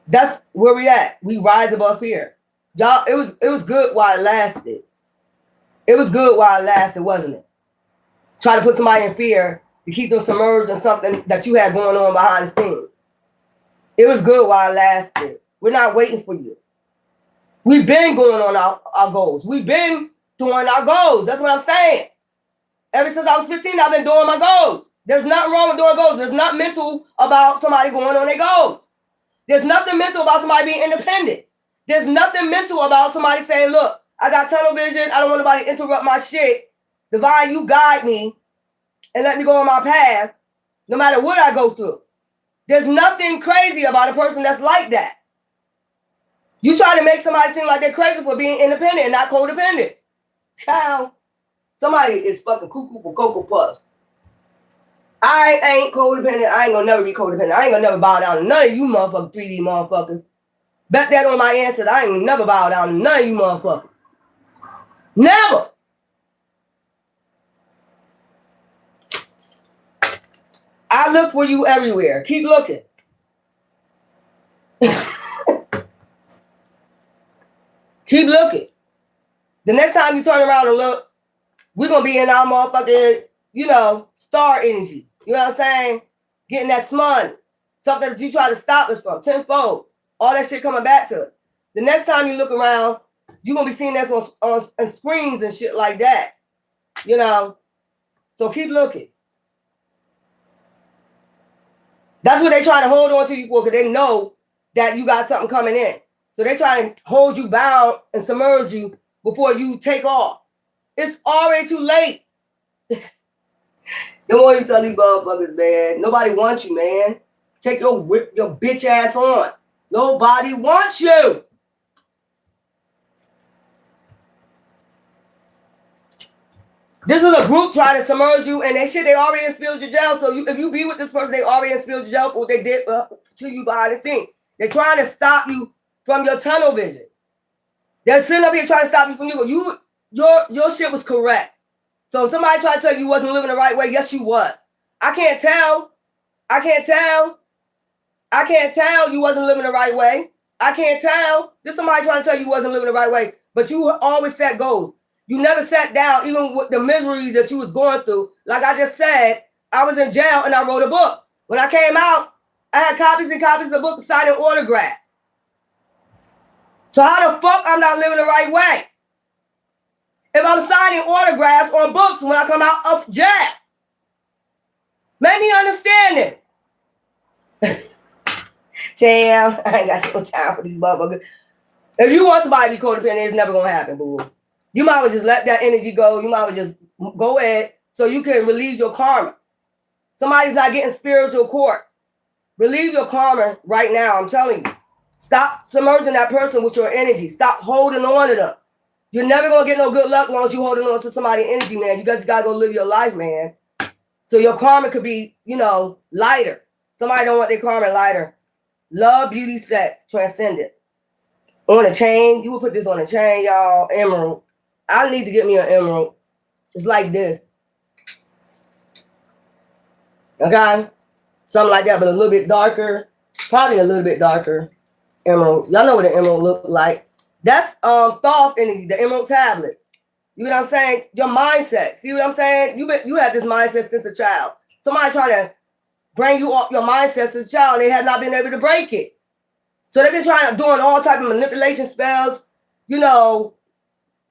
Speaker 1: That's where we at. We rise above fear. Y'all, it was good while it lasted. It was good while it lasted, wasn't it? Try to put somebody in fear to keep them submerged in something that you had going on behind the scenes. It was good while it lasted. We're not waiting for you. We've been going on our goals. We've been doing our goals. That's what I'm saying. Ever since I was 15, I've been doing my goals. There's nothing wrong with doing goals. There's nothing mental about somebody going on their goals. There's nothing mental about somebody being independent. There's nothing mental about somebody saying, look, I got tunnel vision. I don't want nobody to interrupt my shit. Divine, you guide me and let me go on my path no matter what I go through. There's nothing crazy about a person that's like that. You try to make somebody seem like they're crazy for being independent and not codependent. Child, somebody is fucking cuckoo for Cocoa Puffs. I ain't codependent. I ain't gonna never be codependent. I ain't gonna never bow down to none of you motherfuckers, 3D motherfuckers. Bet that on my ancestors. I ain't gonna never bow down to none of you motherfuckers. Never. I look for you everywhere. Keep looking. Keep looking. The next time you turn around and look, we're gonna be in our motherfucking, you know, star energy. You know what I'm saying? Getting that money. Something that you try to stop us from. Tenfold. All that shit coming back to us. The next time you look around, you're gonna be seeing that on screens and shit like that. You know? So keep looking. That's what they try to hold on to you for, because they know that you got something coming in. So they try to hold you bound and submerge you before you take off. It's already too late. The more you tell these motherfuckers, man, nobody wants you, man. Take your bitch ass on. Nobody wants you. This is a group trying to submerge you, and they already in spiritual jail. So if you be with this person, they already in spiritual jail for what they did to you behind the scene. They're trying to stop you from your tunnel vision. They're sitting up here trying to stop you from you. Your shit was correct. So if somebody tried to tell you wasn't living the right way, yes, you was. I can't tell you wasn't living the right way. I can't tell. There's somebody trying to tell you wasn't living the right way. But you always set goals. You never sat down, even with the misery that you was going through. Like I just said, I was in jail and I wrote a book. When I came out, I had copies and copies of the book, signing autographs. So how the fuck I'm not living the right way? if I'm signing autographs on books when I come out of jail? Make me understand this. Jam, I ain't got no time for these motherfuckers. If you want somebody to be codependent, it's never gonna happen, boo. You might as well just let that energy go. You might as well just go ahead so you can relieve your karma. Somebody's not getting spiritual court. Relieve your karma right now, I'm telling you. Stop submerging that person with your energy. Stop holding on to them. You're never gonna get no good luck once you're holding on to somebody's energy, man. You guys gotta go live your life, man. So your karma could be, you know, lighter. Somebody don't want their karma lighter. Love, beauty, sex, transcendence. On a chain, you will put this on a chain, y'all. Emerald. I need to get me an emerald. It's like this. Okay? Something like that, but a little bit darker. Probably a little bit darker. Emerald. Y'all know what an emerald look like. That's thought energy, the emerald tablets. You know what I'm saying? Your mindset. See what I'm saying? You had this mindset since a child. Somebody trying to bring you off your mindset since a child. They have not been able to break it. So they've been doing all type of manipulation spells, you know,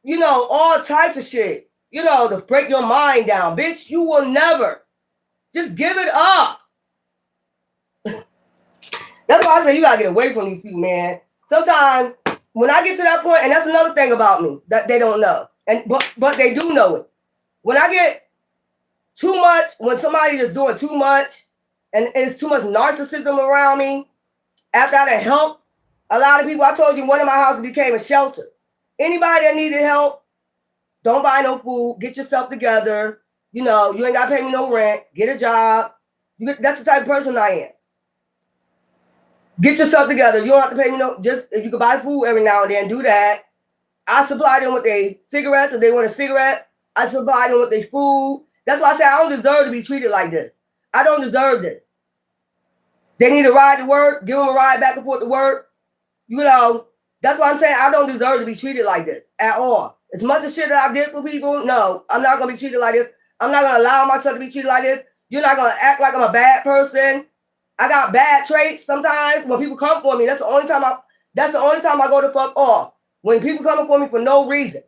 Speaker 1: all types of shit, to break your mind down. Bitch, you will never. Just give it up. That's why I say you gotta get away from these people, man. Sometimes when I get to that point, and that's another thing about me that they don't know, but they do know it. When I get too much, when somebody is doing too much, and it's too much narcissism around me, after I helped a lot of people, I told you one of my houses became a shelter. Anybody that needed help, don't buy no food, get yourself together. You ain't got to pay me no rent, get a job. That's the type of person I am. Get yourself together. You don't have to pay me just if you can buy food every now and then, do that. I supply them with their cigarettes. If they want a cigarette, I supply them with their food. That's why I say I don't deserve to be treated like this. I don't deserve this. They need a ride to work, give them a ride back and forth to work. That's why I'm saying I don't deserve to be treated like this at all. As much as shit that I did for people, no, I'm not going to be treated like this. I'm not going to allow myself to be treated like this. You're not going to act like I'm a bad person. I got bad traits sometimes. When people come for me, that's the only time I go to fuck off. When people come for me for no reason.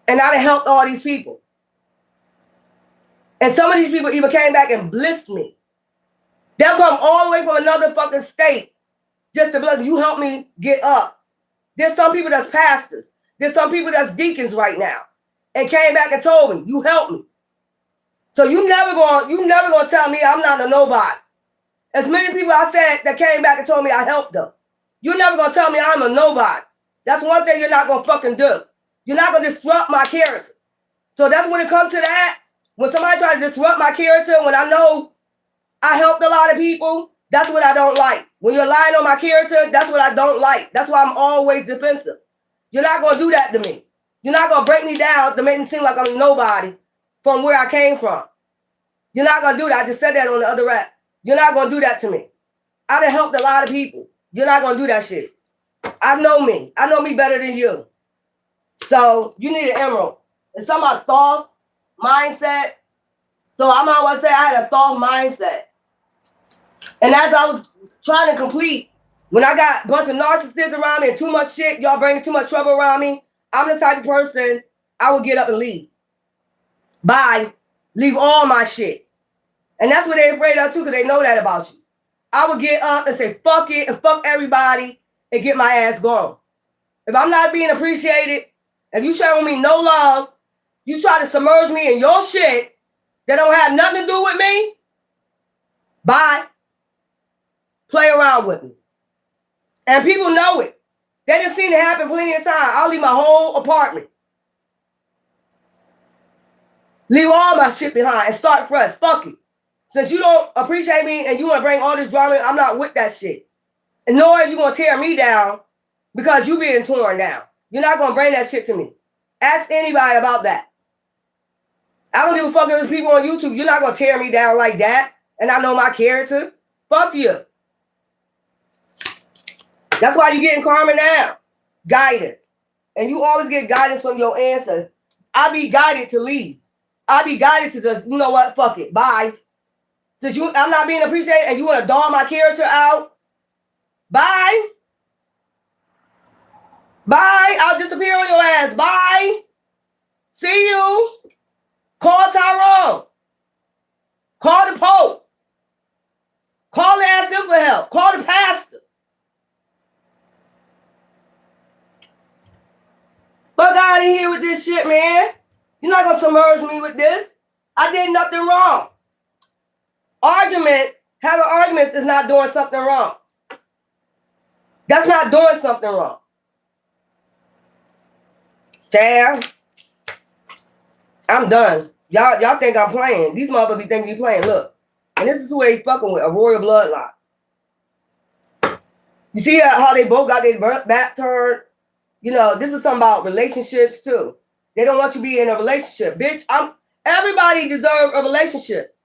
Speaker 1: And I done helped all these people. And some of these people even came back and blessed me. They'll come all the way from another fucking state just to bless me. You help me get up. There's some people that's pastors. There's some people that's deacons right now. And came back and told me, you helped me. So you never gonna tell me I'm not a nobody. As many people I said that came back and told me I helped them. You're never gonna tell me I'm a nobody. That's one thing you're not gonna fucking do. You're not gonna disrupt my character. So that's when it comes to that. When somebody tries to disrupt my character, when I know I helped a lot of people, that's what I don't like. When you're lying on my character, that's what I don't like. That's why I'm always defensive. You're not gonna do that to me. You're not gonna break me down to make me seem like I'm a nobody from where I came from. You're not gonna do that. I just said that on the other rap. You're not gonna do that to me. I done helped a lot of people. You're not gonna do that shit. I know me. I know me better than you. So you need an emerald. It's something about thought, mindset. So I might well say I had a thought mindset. And as I was trying to complete, when I got a bunch of narcissists around me and too much shit, y'all bringing too much trouble around me, I'm the type of person I would get up and leave. Bye. Leave all my shit. And that's what they're afraid of too, because they know that about you. I would get up and say, fuck it, and fuck everybody, and get my ass gone. If I'm not being appreciated, if you showing me no love, you try to submerge me in your shit that don't have nothing to do with me, bye. Play around with me. And people know it. They done seen it happen plenty of times. I'll leave my whole apartment. Leave all my shit behind and start fresh. Fuck it. Since you don't appreciate me and you want to bring all this drama, I'm not with that shit. And nor are you going to tear me down because you being torn down. You're not going to bring that shit to me. Ask anybody about that. I don't give a fuck if there's people on YouTube. You're not going to tear me down like that. And I know my character. Fuck you. That's why you're getting karma now. Guidance. And you always get guidance from your ancestors. I be guided to leave. I be guided to just, you know what, fuck it. Bye. Since I'm not being appreciated and you want to dog my character out, bye. Bye. I'll disappear on your ass. Bye. See you. Call Tyrone. Call the Pope. Call and ask him for help. Call the pastor. Fuck out of here with this shit, man. You're not gonna submerge me with this. I did nothing wrong. Having arguments is not doing something wrong. That's not doing something wrong. Sam, I'm done. Y'all think I'm playing. These motherfuckers be thinking you playing. Look. And this is who they fucking with, a royal bloodline. You see how they both got their back turned? You know, this is something about relationships too. They don't want you to be in a relationship. Bitch, everybody deserves a relationship.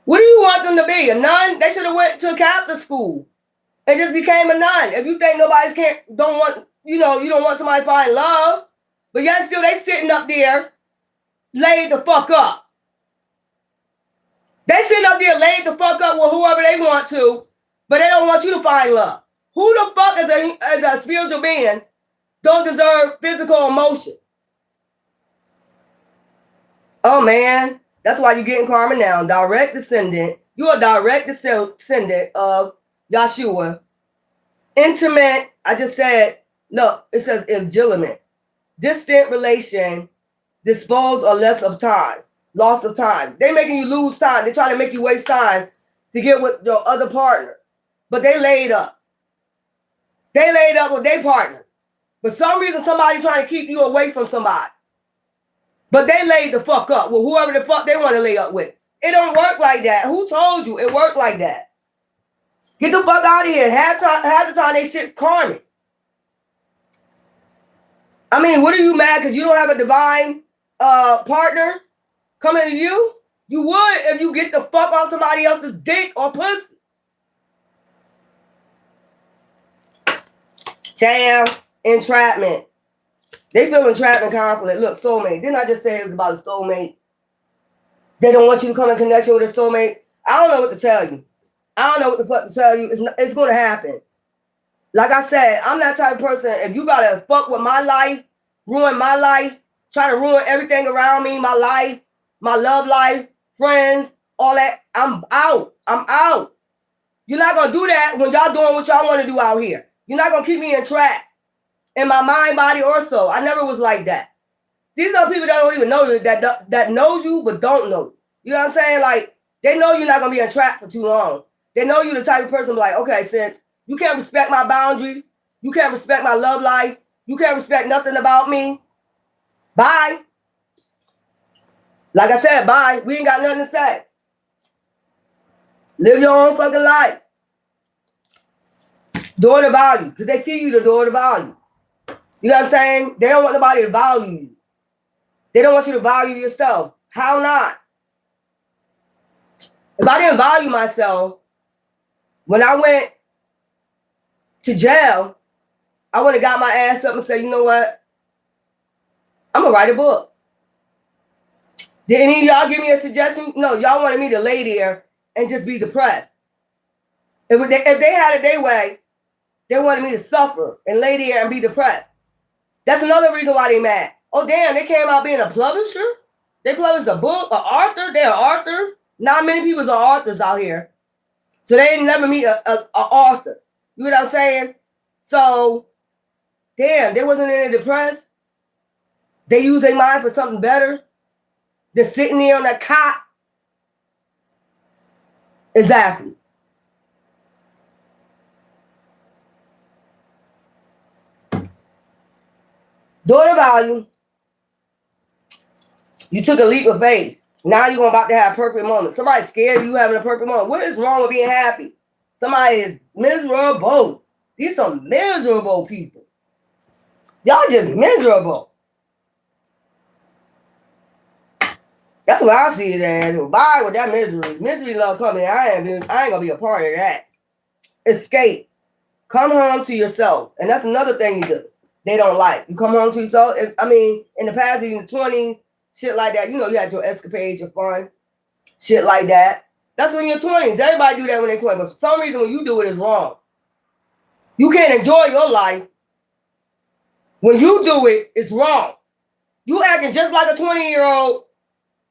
Speaker 1: What do you want them to be? A nun? They should have went to Catholic school and just became a nun. If you think you don't want somebody to find love, but yet still they sitting up there laid the fuck up. They sitting up there laid the fuck up with whoever they want to, but they don't want you to find love. Who the fuck as a spiritual being don't deserve physical emotion? Oh man, that's why you're getting karma now. Direct descendant. You're a direct descendant of Yahshua. Intimate, I just said, look, it says illegitimate. Distant relation, dispose or less of time. Loss of time. They making you lose time. They trying to make you waste time to get with your other partner. But they laid up. They laid up with their partners. For some reason, somebody trying to keep you away from somebody. But they laid the fuck up with whoever the fuck they want to lay up with. It don't work like that. Who told you it worked like that? Get the fuck out of here. Half the time they shit's karmic. I mean, what are you mad because you don't have a divine partner coming to you? You would if you get the fuck off somebody else's dick or pussy. Jam, entrapment. They feel entrapment conflict. Look, soulmate. Didn't I just say it was about a soulmate? They don't want you to come in connection with a soulmate. I don't know what to tell you. I don't know what the fuck to tell you. It's going to happen. Like I said, I'm that type of person. If you got to fuck with my life, ruin my life, try to ruin everything around me, my life, my love life, friends, all that, I'm out. I'm out. You're not going to do that when y'all doing what y'all want to do out here. You're not going to keep me entrapped in my mind, body, or soul. I never was like that. These are people that don't even know you, that knows you but don't know you. You know what I'm saying? Like, they know you're not going to be entrapped for too long. They know you're the type of person like, okay, since you can't respect my boundaries, you can't respect my love life, you can't respect nothing about me, bye. Like I said, bye. We ain't got nothing to say. Live your own fucking life. Door to value, because they see you the door to value. You know what I'm saying? They don't want nobody to value you. They don't want you to value yourself. How not? If I didn't value myself, when I went to jail, I would have got my ass up and said, you know what? I'm going to write a book. Did any of y'all give me a suggestion? No, y'all wanted me to lay there and just be depressed. If they had it their way, they wanted me to suffer and lay there and be depressed. That's another reason why they mad. Oh, damn, they came out being a publisher? They published a book, an author? They're an author? Not many people are authors out here. So they didn't never meet an author. You know what I'm saying? So, damn, they wasn't any depressed. They use their mind for something better. They're sitting there on that cot. Exactly. Daughter value. You took a leap of faith. Now you're about to have a perfect moment. Somebody's scared of you having a perfect moment. What is wrong with being happy? Somebody is miserable. These are miserable people. Y'all just miserable. That's what I see it as. Bye with that misery. Misery love coming. I ain't gonna be a part of that. Escape. Come home to yourself. And that's another thing you do. They don't like. You come home to yourself. I mean, in the past, even the 20s, shit like that. You know, you had your escapades, your fun, shit like that. That's when you're 20s. Everybody do that when they're 20. But for some reason, when you do it, it's wrong. You can't enjoy your life When you do it, it's wrong. You acting just like a 20-year-old.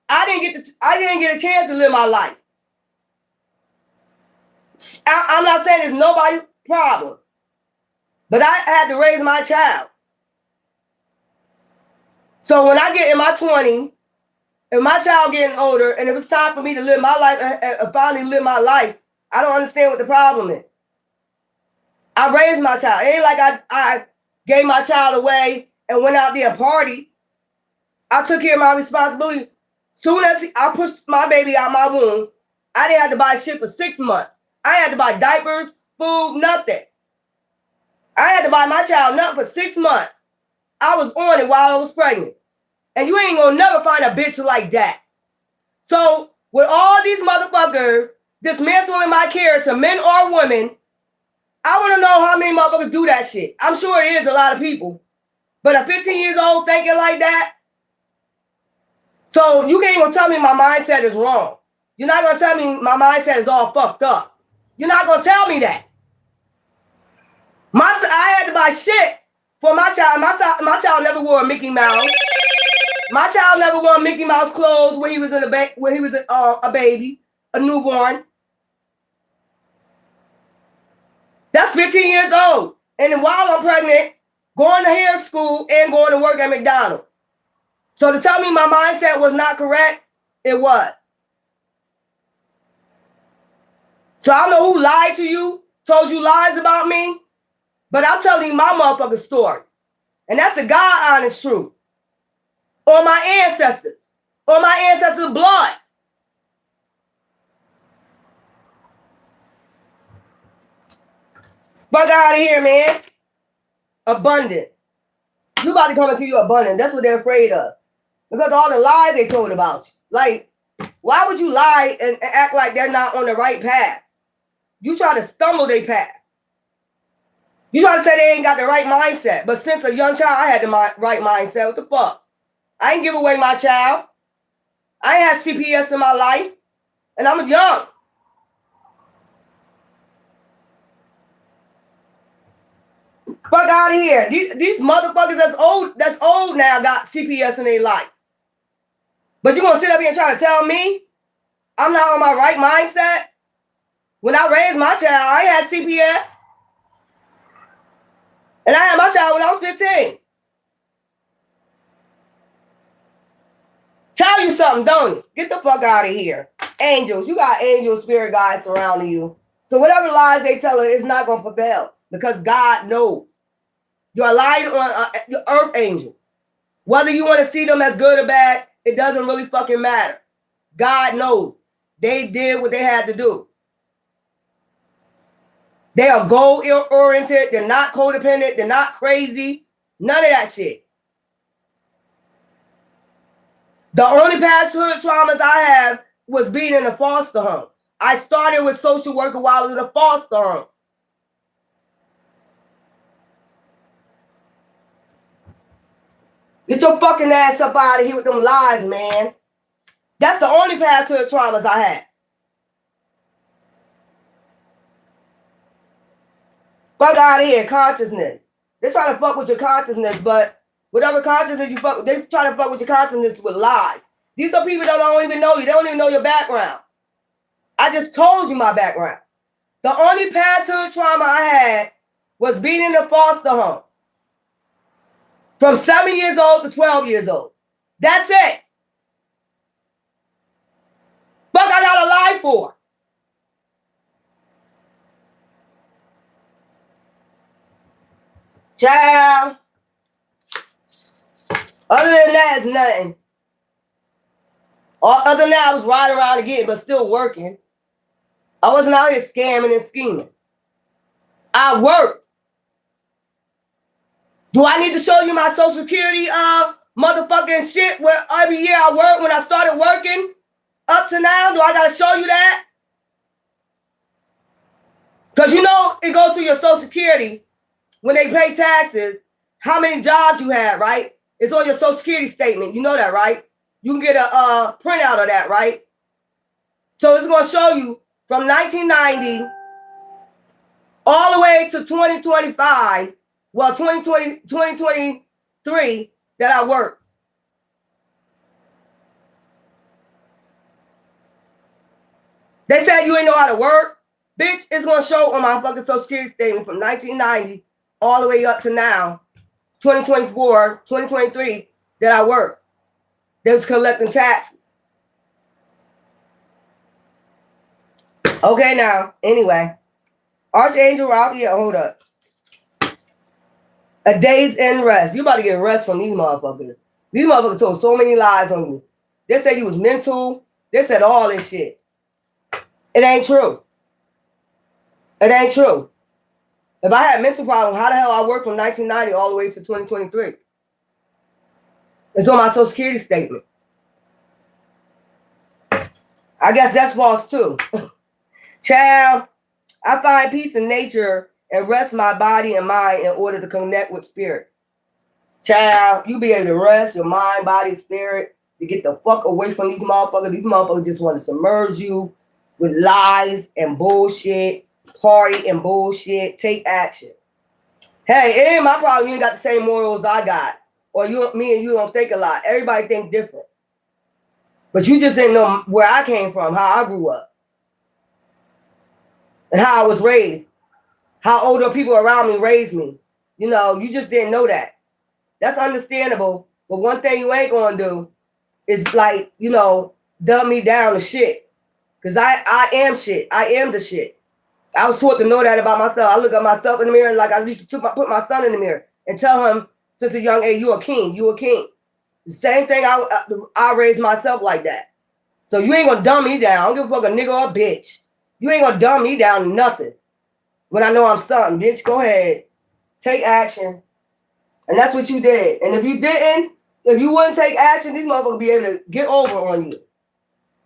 Speaker 1: I didn't get a chance to live my life. I'm not saying it's nobody's problem, but I had to raise my child. So when I get in my 20s, and my child getting older, and it was time for me to live my life and finally live my life, I don't understand what the problem is. I raised my child. It ain't like I gave my child away and went out there and partied. I took care of my responsibility. Soon as I pushed my baby out my womb, I didn't have to buy shit for 6 months. I had to buy diapers, food, nothing. I had to buy my child nothing for 6 months. I was on it while I was pregnant. And you ain't gonna never find a bitch like that. So with all these motherfuckers dismantling my character, men or women, I want to know how many motherfuckers do that shit. I'm sure it is a lot of people. But a 15 years old thinking like that? So you ain't gonna tell me my mindset is wrong. You're not gonna tell me my mindset is all fucked up. You're not gonna tell me that. I had to buy shit for my child. My child never wore a Mickey Mouse. My child never wore Mickey Mouse clothes when he was a baby, a newborn. That's 15 years old. And then while I'm pregnant, going to hair school and going to work at McDonald's. So to tell me my mindset was not correct, it was. So I don't know who lied to you, told you lies about me, but I'm telling you my motherfucking story. And that's the God honest truth. Or my ancestors. Or my ancestors' blood. Fuck out of here, man. Abundance. You about to come into your abundance. That's what they're afraid of. Because all the lies they told about you. Like, why would you lie and act like they're not on the right path? You try to stumble their path. You try to say they ain't got the right mindset. But since a young child, I had the right mindset. What the fuck? I ain't give away my child. I ain't had CPS in my life. And I'm young. Fuck out of here. These motherfuckers that's old now got CPS in their life. But you gonna sit up here and try to tell me I'm not on my right mindset? When I raised my child, I had CPS. And I had my child when I was 15. Tell you something, don't it? Get the fuck out of here. Angels, you got angel spirit guides surrounding you. So whatever lies they tell her, it's not going to prevail. Because God knows. You're lying on your earth angel. Whether you want to see them as good or bad, it doesn't really fucking matter. God knows. They did what they had to do. They are goal-oriented. They're not codependent. They're not crazy. None of that shit. The only childhood traumas I have was being in a foster home. I started with social worker while I was in a foster home. Get your fucking ass up out of here with them lies, man. That's the only childhood traumas I had. Fuck out of here, consciousness. They're trying to fuck with your consciousness, but whatever consciousness you fuck with, they try to fuck with your consciousness with lies. These are people that don't even know you. They don't even know your background. I just told you my background. The only childhood trauma I had was being in a foster home. From 7 years old to 12 years old. That's it. Fuck I gotta lie for. Child. Other than that, it's nothing. Other than that, I was riding around again, but still working. I wasn't out here scamming and scheming. I worked. Do I need to show you my Social Security motherfucking shit where every year I work when I started working up to now? Do I gotta show you that? Because you know it goes through your Social Security when they pay taxes, how many jobs you had, right? It's on your Social Security statement. You know that, right? You can get a printout of that, right? So it's going to show you from 1990 all the way to 2025 Well, 2023 that I worked. They said you ain't know how to work. Bitch, it's going to show on my fucking Social Security statement from 1990 all the way up to now, 2024, 2023, that I worked. They was collecting taxes. Okay, now, anyway. Archangel Raphael, hold up. A day's end rest. You about to get rest from these motherfuckers. These motherfuckers told so many lies on you. They said you was mental. They said all this shit. It ain't true. It ain't true. If I had mental problems, how the hell I worked from 1990 all the way to 2023? It's on my Social Security statement. I guess that's false too. Child, I find peace in nature and rest my body and mind in order to connect with spirit. Child, you be able to rest your mind, body, spirit, to get the fuck away from these motherfuckers. These motherfuckers just want to submerge you with lies and bullshit, party and bullshit. Take action. Hey, it ain't my problem. You ain't got the same morals I got. Or me and you don't think a lot. Everybody think different. But you just didn't know where I came from, how I grew up. And how I was raised. How older people around me raised me. You know, you just didn't know that. That's understandable. But one thing you ain't going to do is like, you know, dumb me down to shit. Because I am shit. I am the shit. I was taught to know that about myself. I look at myself in the mirror like I used to put my son in the mirror and tell him since a young age, you a king. You a king. The same thing I raised myself like that. So you ain't going to dumb me down. I don't give a fuck a nigga or a bitch. You ain't going to dumb me down to nothing. When I know I'm something, bitch, go ahead. Take action. And that's what you did. And if you didn't, if you wouldn't take action, these motherfuckers will be able to get over on you.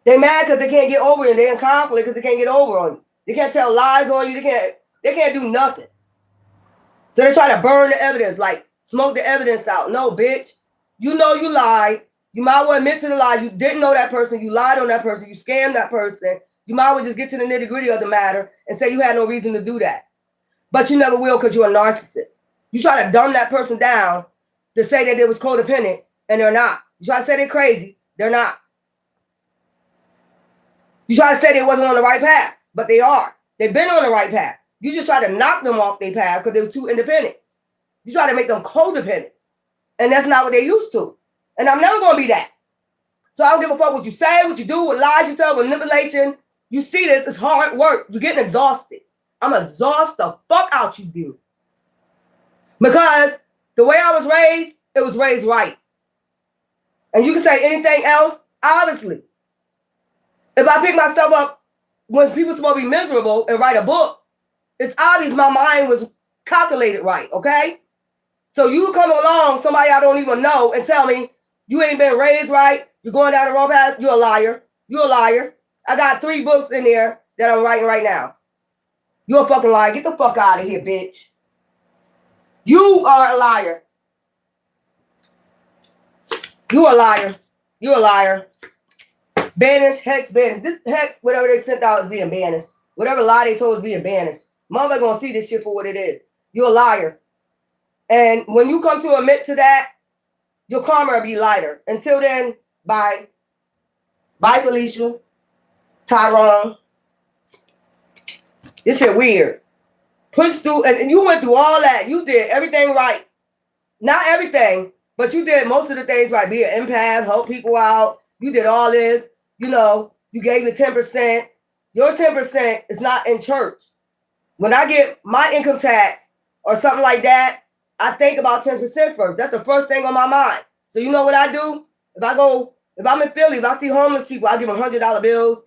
Speaker 1: They mad because they can't get over you. They're in conflict because they can't get over on you. They can't tell lies on you. They can't do nothing. So they try to burn the evidence, like smoke the evidence out. No, bitch. You know you lied. You might well admit to the lie. You didn't know that person. You lied on that person. You scammed that person. You might well just get to the nitty-gritty of the matter and say you had no reason to do that. But you never will because you're a narcissist. You try to dumb that person down to say that they was codependent, and they're not. You try to say they're crazy, they're not. You try to say they wasn't on the right path, but they are. They've been on the right path. You just try to knock them off their path because they was too independent. You try to make them codependent, and that's not what they used to. And I'm never going to be that. So I don't give a fuck what you say, what you do, what lies you tell, manipulation. You see this, it's hard work. You're getting exhausted. I'm exhausted the fuck out you, dude. Because the way I was raised, it was raised right. And you can say anything else, obviously. If I pick myself up when people supposed to be miserable and write a book, it's obvious my mind was calculated right, okay? So you come along, somebody I don't even know, and tell me you ain't been raised right, you're going down the wrong path, you're a liar. You're a liar. I got 3 books in there that I'm writing right now. You're a fucking liar. Get the fuck out of here, bitch. You are a liar. You a liar. You a liar. Banished, hex, banished. This hex, whatever they sent out is being banished. Whatever lie they told is being banished. Mother gonna see this shit for what it is. You're a liar. And when you come to admit to that, your karma will be lighter. Until then, bye. Bye, Felicia. Tyrone. This shit weird. Push through, and you went through all that. You did everything right. Not everything, but you did most of the things right. Be an empath, help people out. You did all this. You know, you gave it 10%. Your 10% is not in church. When I get my income tax or something like that, I think about 10% first. That's the first thing on my mind. So you know what I do? If I'm in Philly, if I see homeless people, I give them $100 bills,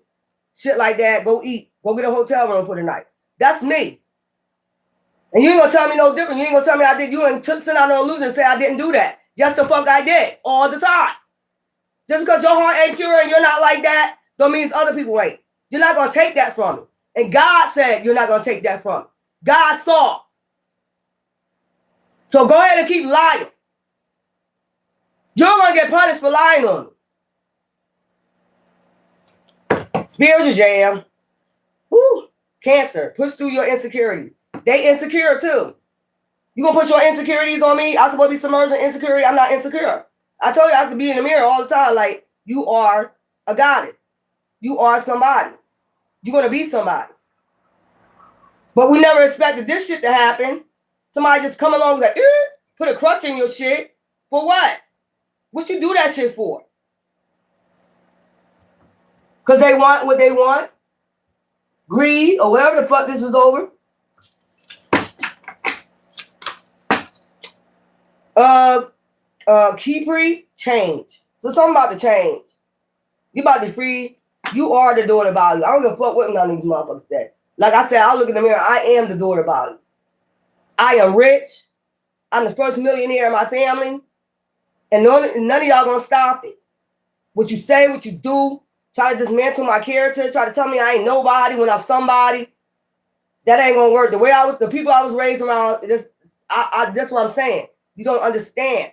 Speaker 1: shit like that. Go eat. Go get a hotel room for the night. That's me. And you ain't gonna tell me no different. You ain't gonna tell me I did. You ain't send out no illusion and say I didn't do that. Yes, the fuck I did. All the time. Just because your heart ain't pure and you're not like that, don't mean other people ain't. You're not gonna take that from me. And God said you're not gonna take that from me. God saw. So go ahead and keep lying. You're gonna get punished for lying on me. Spiritual jam. Woo. Cancer. Push through your insecurities. They insecure too. You gonna put your insecurities on me? I'm supposed to be submerged in insecurity. I'm not insecure. I told you I have to be in the mirror all the time. Like, you are a goddess. You are somebody. You're gonna be somebody. But we never expected this shit to happen. Somebody just come along like, put a crutch in your shit. For what? What you do that shit for? Because they want what they want? Greed or whatever the fuck this was over? Keypree, change. So something about to change. You about to be free. You are the daughter value. I don't give a fuck what none of these motherfuckers say. Like I said, I'll look in the mirror. I am the daughter value. I am rich. I'm the first millionaire in my family. And none of y'all gonna stop it. What you say, what you do, try to dismantle my character, try to tell me I ain't nobody when I'm somebody. That ain't gonna work. The people I was raised around, that's what I'm saying. You don't understand.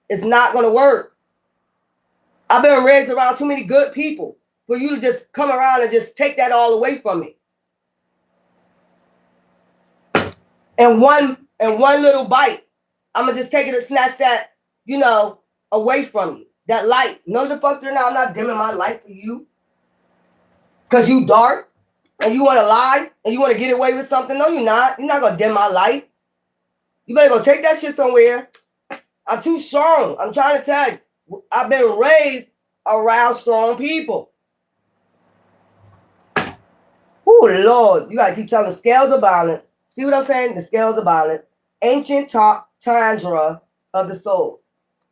Speaker 1: It's not gonna work. I've been raised around too many good people for you to just come around and just take that all away from me. And one little bite, I'm gonna just take it and snatch that, away from you. That light. No, the fuck you're not. I'm not dimming my light for you. Because you dark and you want to lie and you want to get away with something. No, you're not. You're not going to dim my light. You better go take that shit somewhere. I'm too strong. I'm trying to tell you. I've been raised around strong people. Oh, Lord. You got to keep telling the scales of balance. See what I'm saying? The scales of balance. Ancient chandra of the soul.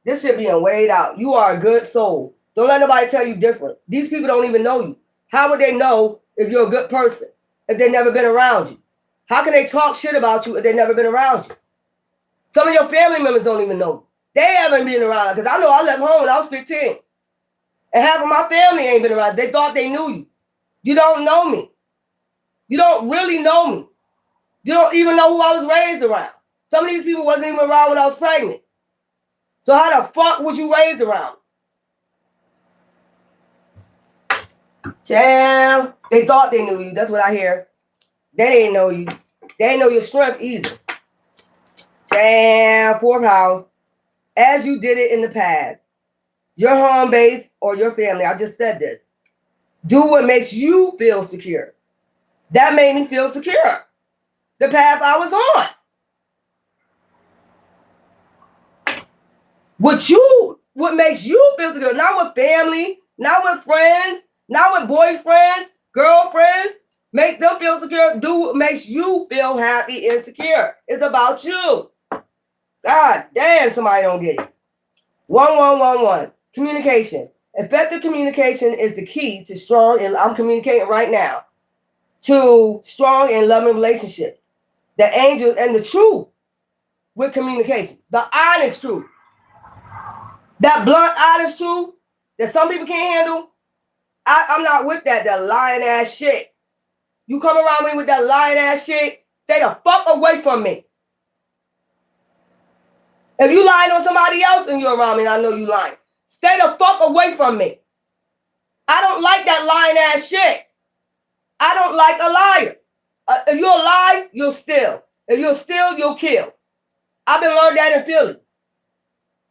Speaker 1: This shit being weighed out. You are a good soul. Don't let nobody tell you different. These people don't even know you. How would they know if you're a good person if they've never been around you? How can they talk shit about you if they've never been around you? Some of your family members don't even know you. They haven't been around. Because I know I left home when I was 15. And half of my family ain't been around. They thought they knew you. You don't know me. You don't really know me. You don't even know who I was raised around. Some of these people wasn't even around when I was pregnant. So how the fuck was you raised around? Child, they thought they knew you. That's what I hear. They didn't know you. They didn't know your strength either. Child, fourth house. As you did it in the past, your home base or your family, I just said this. Do what makes you feel secure. That made me feel secure. The path I was on. What makes you feel secure? Not with family, not with friends, not with boyfriends, girlfriends. Make them feel secure. Do what makes you feel happy and secure. It's about you. God damn, somebody don't get it. 1111. Communication. Effective communication is the key to strong, and I'm communicating right now, to strong and loving relationships. The angels and the truth with communication. The honest truth. That blunt, honest truth that some people can't handle, I'm not with that lying ass shit. You come around me with that lying ass shit, stay the fuck away from me. If you lying on somebody else and you're around me and I know you lying, stay the fuck away from me. I don't like that lying ass shit. I don't like a liar. If you'll lie, you'll steal. If you'll steal, you'll kill. I've been learned that in Philly.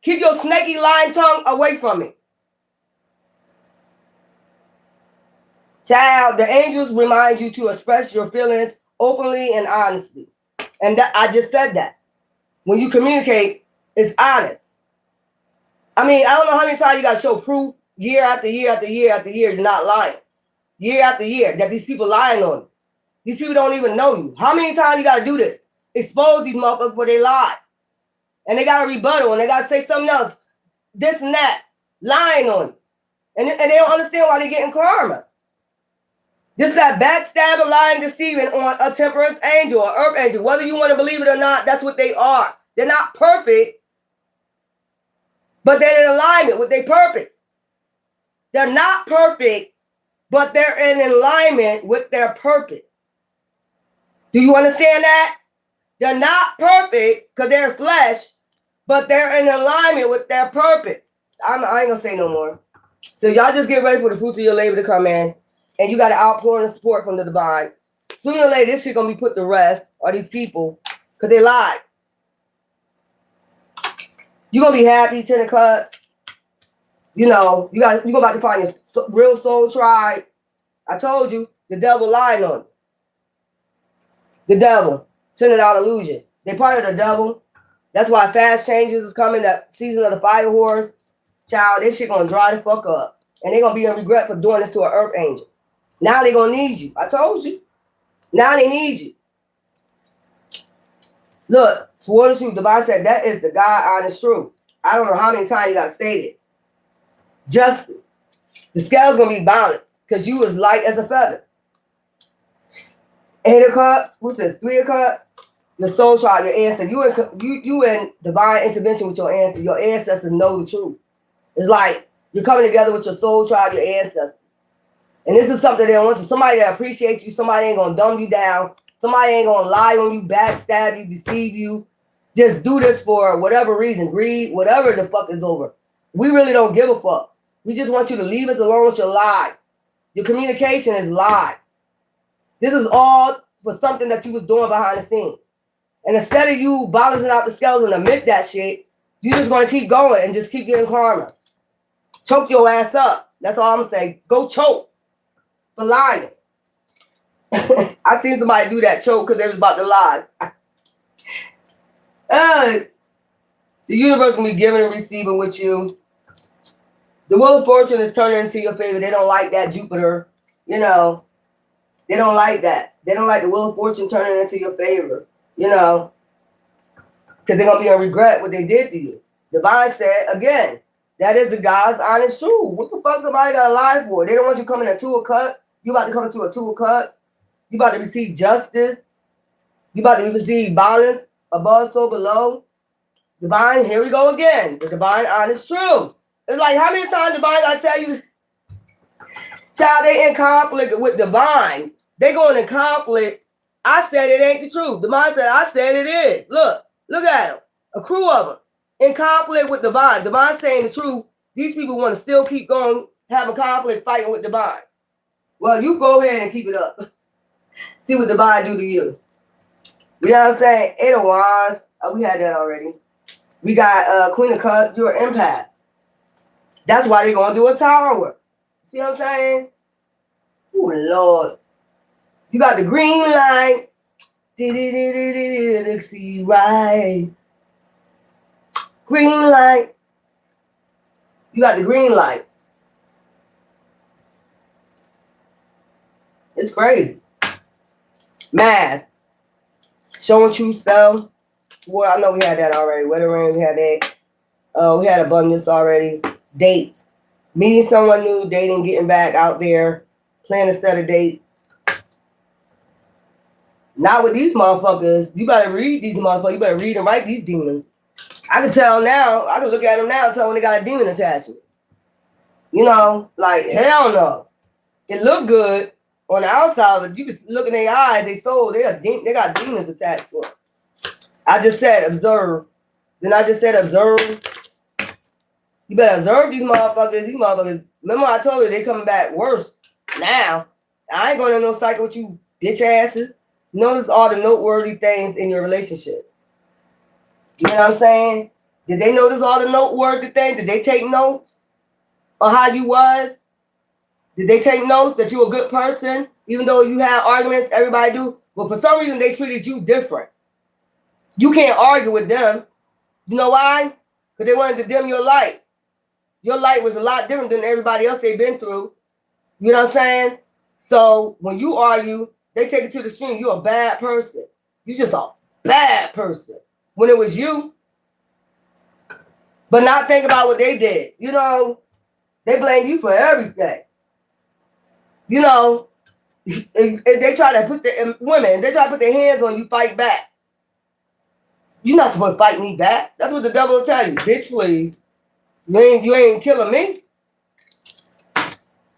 Speaker 1: Keep your snaky lying tongue away from me. Child, the angels remind you to express your feelings openly and honestly. And that, I just said that. When you communicate, it's honest. I mean, I don't know how many times you got to show proof year after year after year after year you're not lying. Year after year that these people lying on you. These people don't even know you. How many times you got to do this? Expose these motherfuckers for their lies. And they got to rebuttal and they got to say something else. This and that. Lying on you. And they don't understand why they're getting karma. This is that backstabbing, lying, deceiving on a temperance angel or earth angel. Whether you want to believe it or not, that's what they are. They're not perfect, but they're in alignment with their purpose. They're not perfect, but they're in alignment with their purpose. Do you understand that? They're not perfect because they're flesh, but they're in alignment with their purpose. I ain't going to say no more. So y'all just get ready for the fruits of your labor to come in. And you got an outpouring of support from the divine. Sooner or later, this shit going to be put to rest, or these people, because they lied. You're gonna be happy, 10 of Cups. You know, you're about to find your real soul tribe. I told you, the devil lying on you. The devil sending out illusions. They part of the devil. That's why fast changes is coming. That season of the fire horse. Child, this shit gonna dry the fuck up. And they gonna be in regret for doing this to an earth angel. Now they gonna need you. I told you. Now they need you. Look, swore the truth. The Bible said that is the God honest truth. I don't know how many times you gotta say this. Justice. The scale's gonna be balanced because you was light as a feather. 8 of Cups. What's this? 3 of Cups. Your soul tribe, your ancestor. You in divine intervention with your ancestors. Your ancestors know the truth. It's like you're coming together with your soul tribe, your ancestors. And this is something they don't want you. Somebody that appreciates you. Somebody ain't gonna dumb you down. Somebody ain't gonna lie on you, backstab you, deceive you. Just do this for whatever reason, greed, whatever the fuck is over. We really don't give a fuck. We just want you to leave us alone with your lies. Your communication is lies. This is all for something that you was doing behind the scenes. And instead of you balancing out the scales and admit that shit, you just gonna keep going and just keep getting karma. Choke your ass up. That's all I'm gonna say. Go choke for lying. I seen somebody do that choke because they was about to lie. The universe will be giving and receiving with you. The wheel of fortune is turning into your favor. They don't like that, Jupiter. You know, they don't like that. They don't like the wheel of fortune turning into your favor. You know, because they're going to be in regret what they did to you. Divine said, again, that is the God's honest truth. What the fuck somebody got to lie for? They don't want you coming at 2 of Cups. You about to come into a 2 of Cups. You about to receive justice. You about to receive balance above, so below. Divine, here we go again. The divine honest truth. It's like, how many times divine I tell you, child, they in conflict with divine. They going in conflict. I said it ain't the truth. Divine said, I said it is. Look at them. A crew of them in conflict with divine. Divine saying the truth. These people want to still keep going, having conflict, fighting with divine. Well, you go ahead and keep it up. See what divine do to you. You know what I'm saying? 8 of Wands. Oh, we had that already. We got Queen of Cups. You're an empath. That's why they're going to do a tower. See what I'm saying? Oh, Lord. You got the green light. See, right. Green light. You got the green light. It's crazy. Mask. Showing true self. Well, I know we had that already. Wedding ring, we had that. We had abundance already. Dates. Meeting someone new, dating, getting back out there, planning to set a date. Not with these motherfuckers. You better read these motherfuckers. You better read and write these demons. I can tell now. I can look at them now and tell when they got a demon attachment. You know, like, hell no. It look good on the outside, but you can look in their eyes, they soul, they got demons attached to them. I just said observe. Then I just said observe. You better observe these motherfuckers. These motherfuckers. Remember I told you they coming back worse now. I ain't going to no cycle with you bitch asses. Notice all the noteworthy things in your relationship. You know what I'm saying? Did they notice all the noteworthy things? Did they take notes on how you was? Did they take notes that you're a good person? Even though you had arguments, everybody do. But for some reason, they treated you different. You can't argue with them. You know why? Because they wanted to dim your light. Your light was a lot different than everybody else they've been through. You know what I'm saying? So when you argue, they take it to the extreme. You're a bad person. You're just a bad person. When it was you. But not think about what they did. You know, they blame you for everything. You know, if they try to put women, they try to put their hands on you, fight back. You're not supposed to fight me back. That's what the devil will tell you. Bitch, please. You ain't killing me.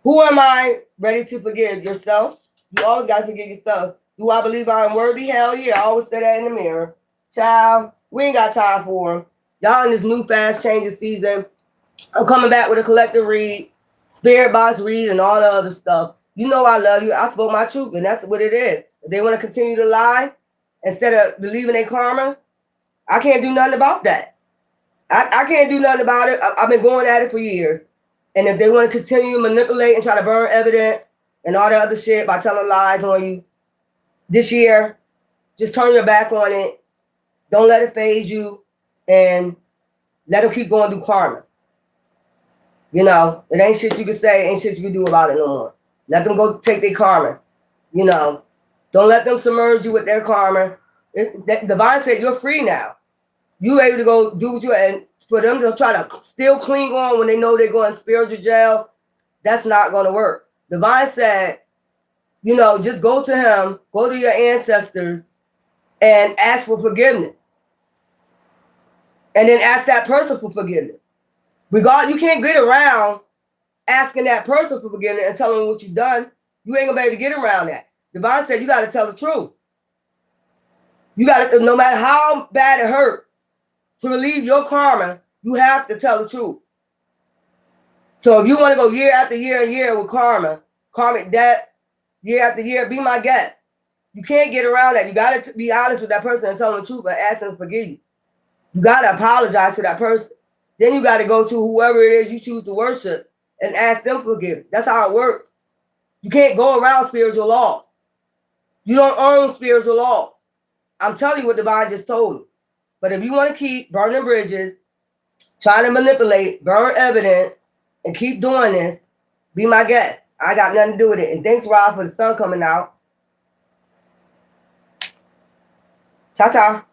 Speaker 1: Who am I ready to forgive? Yourself. You always got to forgive yourself. Do I believe I'm worthy? Hell yeah. I always say that in the mirror. Child, we ain't got time for them. Y'all in this new fast changes season. I'm coming back with a collective read, spirit box read, and all the other stuff. You know I love you. I spoke my truth, and that's what it is. If they want to continue to lie instead of believing in karma, I can't do nothing about that. I can't do nothing about it. I've been going at it for years. And if they want to continue to manipulate and try to burn evidence and all that other shit by telling lies on you this year, just turn your back on it. Don't let it phase you, and let them keep going through karma. You know, it ain't shit you can say, ain't shit you can do about it no more. Let them go take their karma. You know, don't let them submerge you with their karma. Divine said you're free now. You able to go do what you, and for them to try to still cling on when they know they're going to spiritual jail, that's not going to work. Divine said, you know, just go to him, go to your ancestors, and ask for forgiveness. And then ask that person for forgiveness. You can't get around asking that person for forgiveness and telling them what you've done. You ain't gonna be able to get around that. Divine said you got to tell the truth. You got to, no matter how bad it hurt, to relieve your karma, you have to tell the truth. So if you want to go year after year and year with karmic debt, year after year, be my guest. You can't get around that. You got to be honest with that person and tell them the truth and ask them to forgive you. You got to apologize to that person. Then you got to go to whoever it is you choose to worship and ask them for forgiveness. That's how it works. You can't go around spiritual laws. You don't own spiritual laws. I'm telling you what Divine just told me. But if you want to keep burning bridges, trying to manipulate, burn evidence, and keep doing this, be my guest. I got nothing to do with it. And thanks, Rob, for the sun coming out. Ta-ta.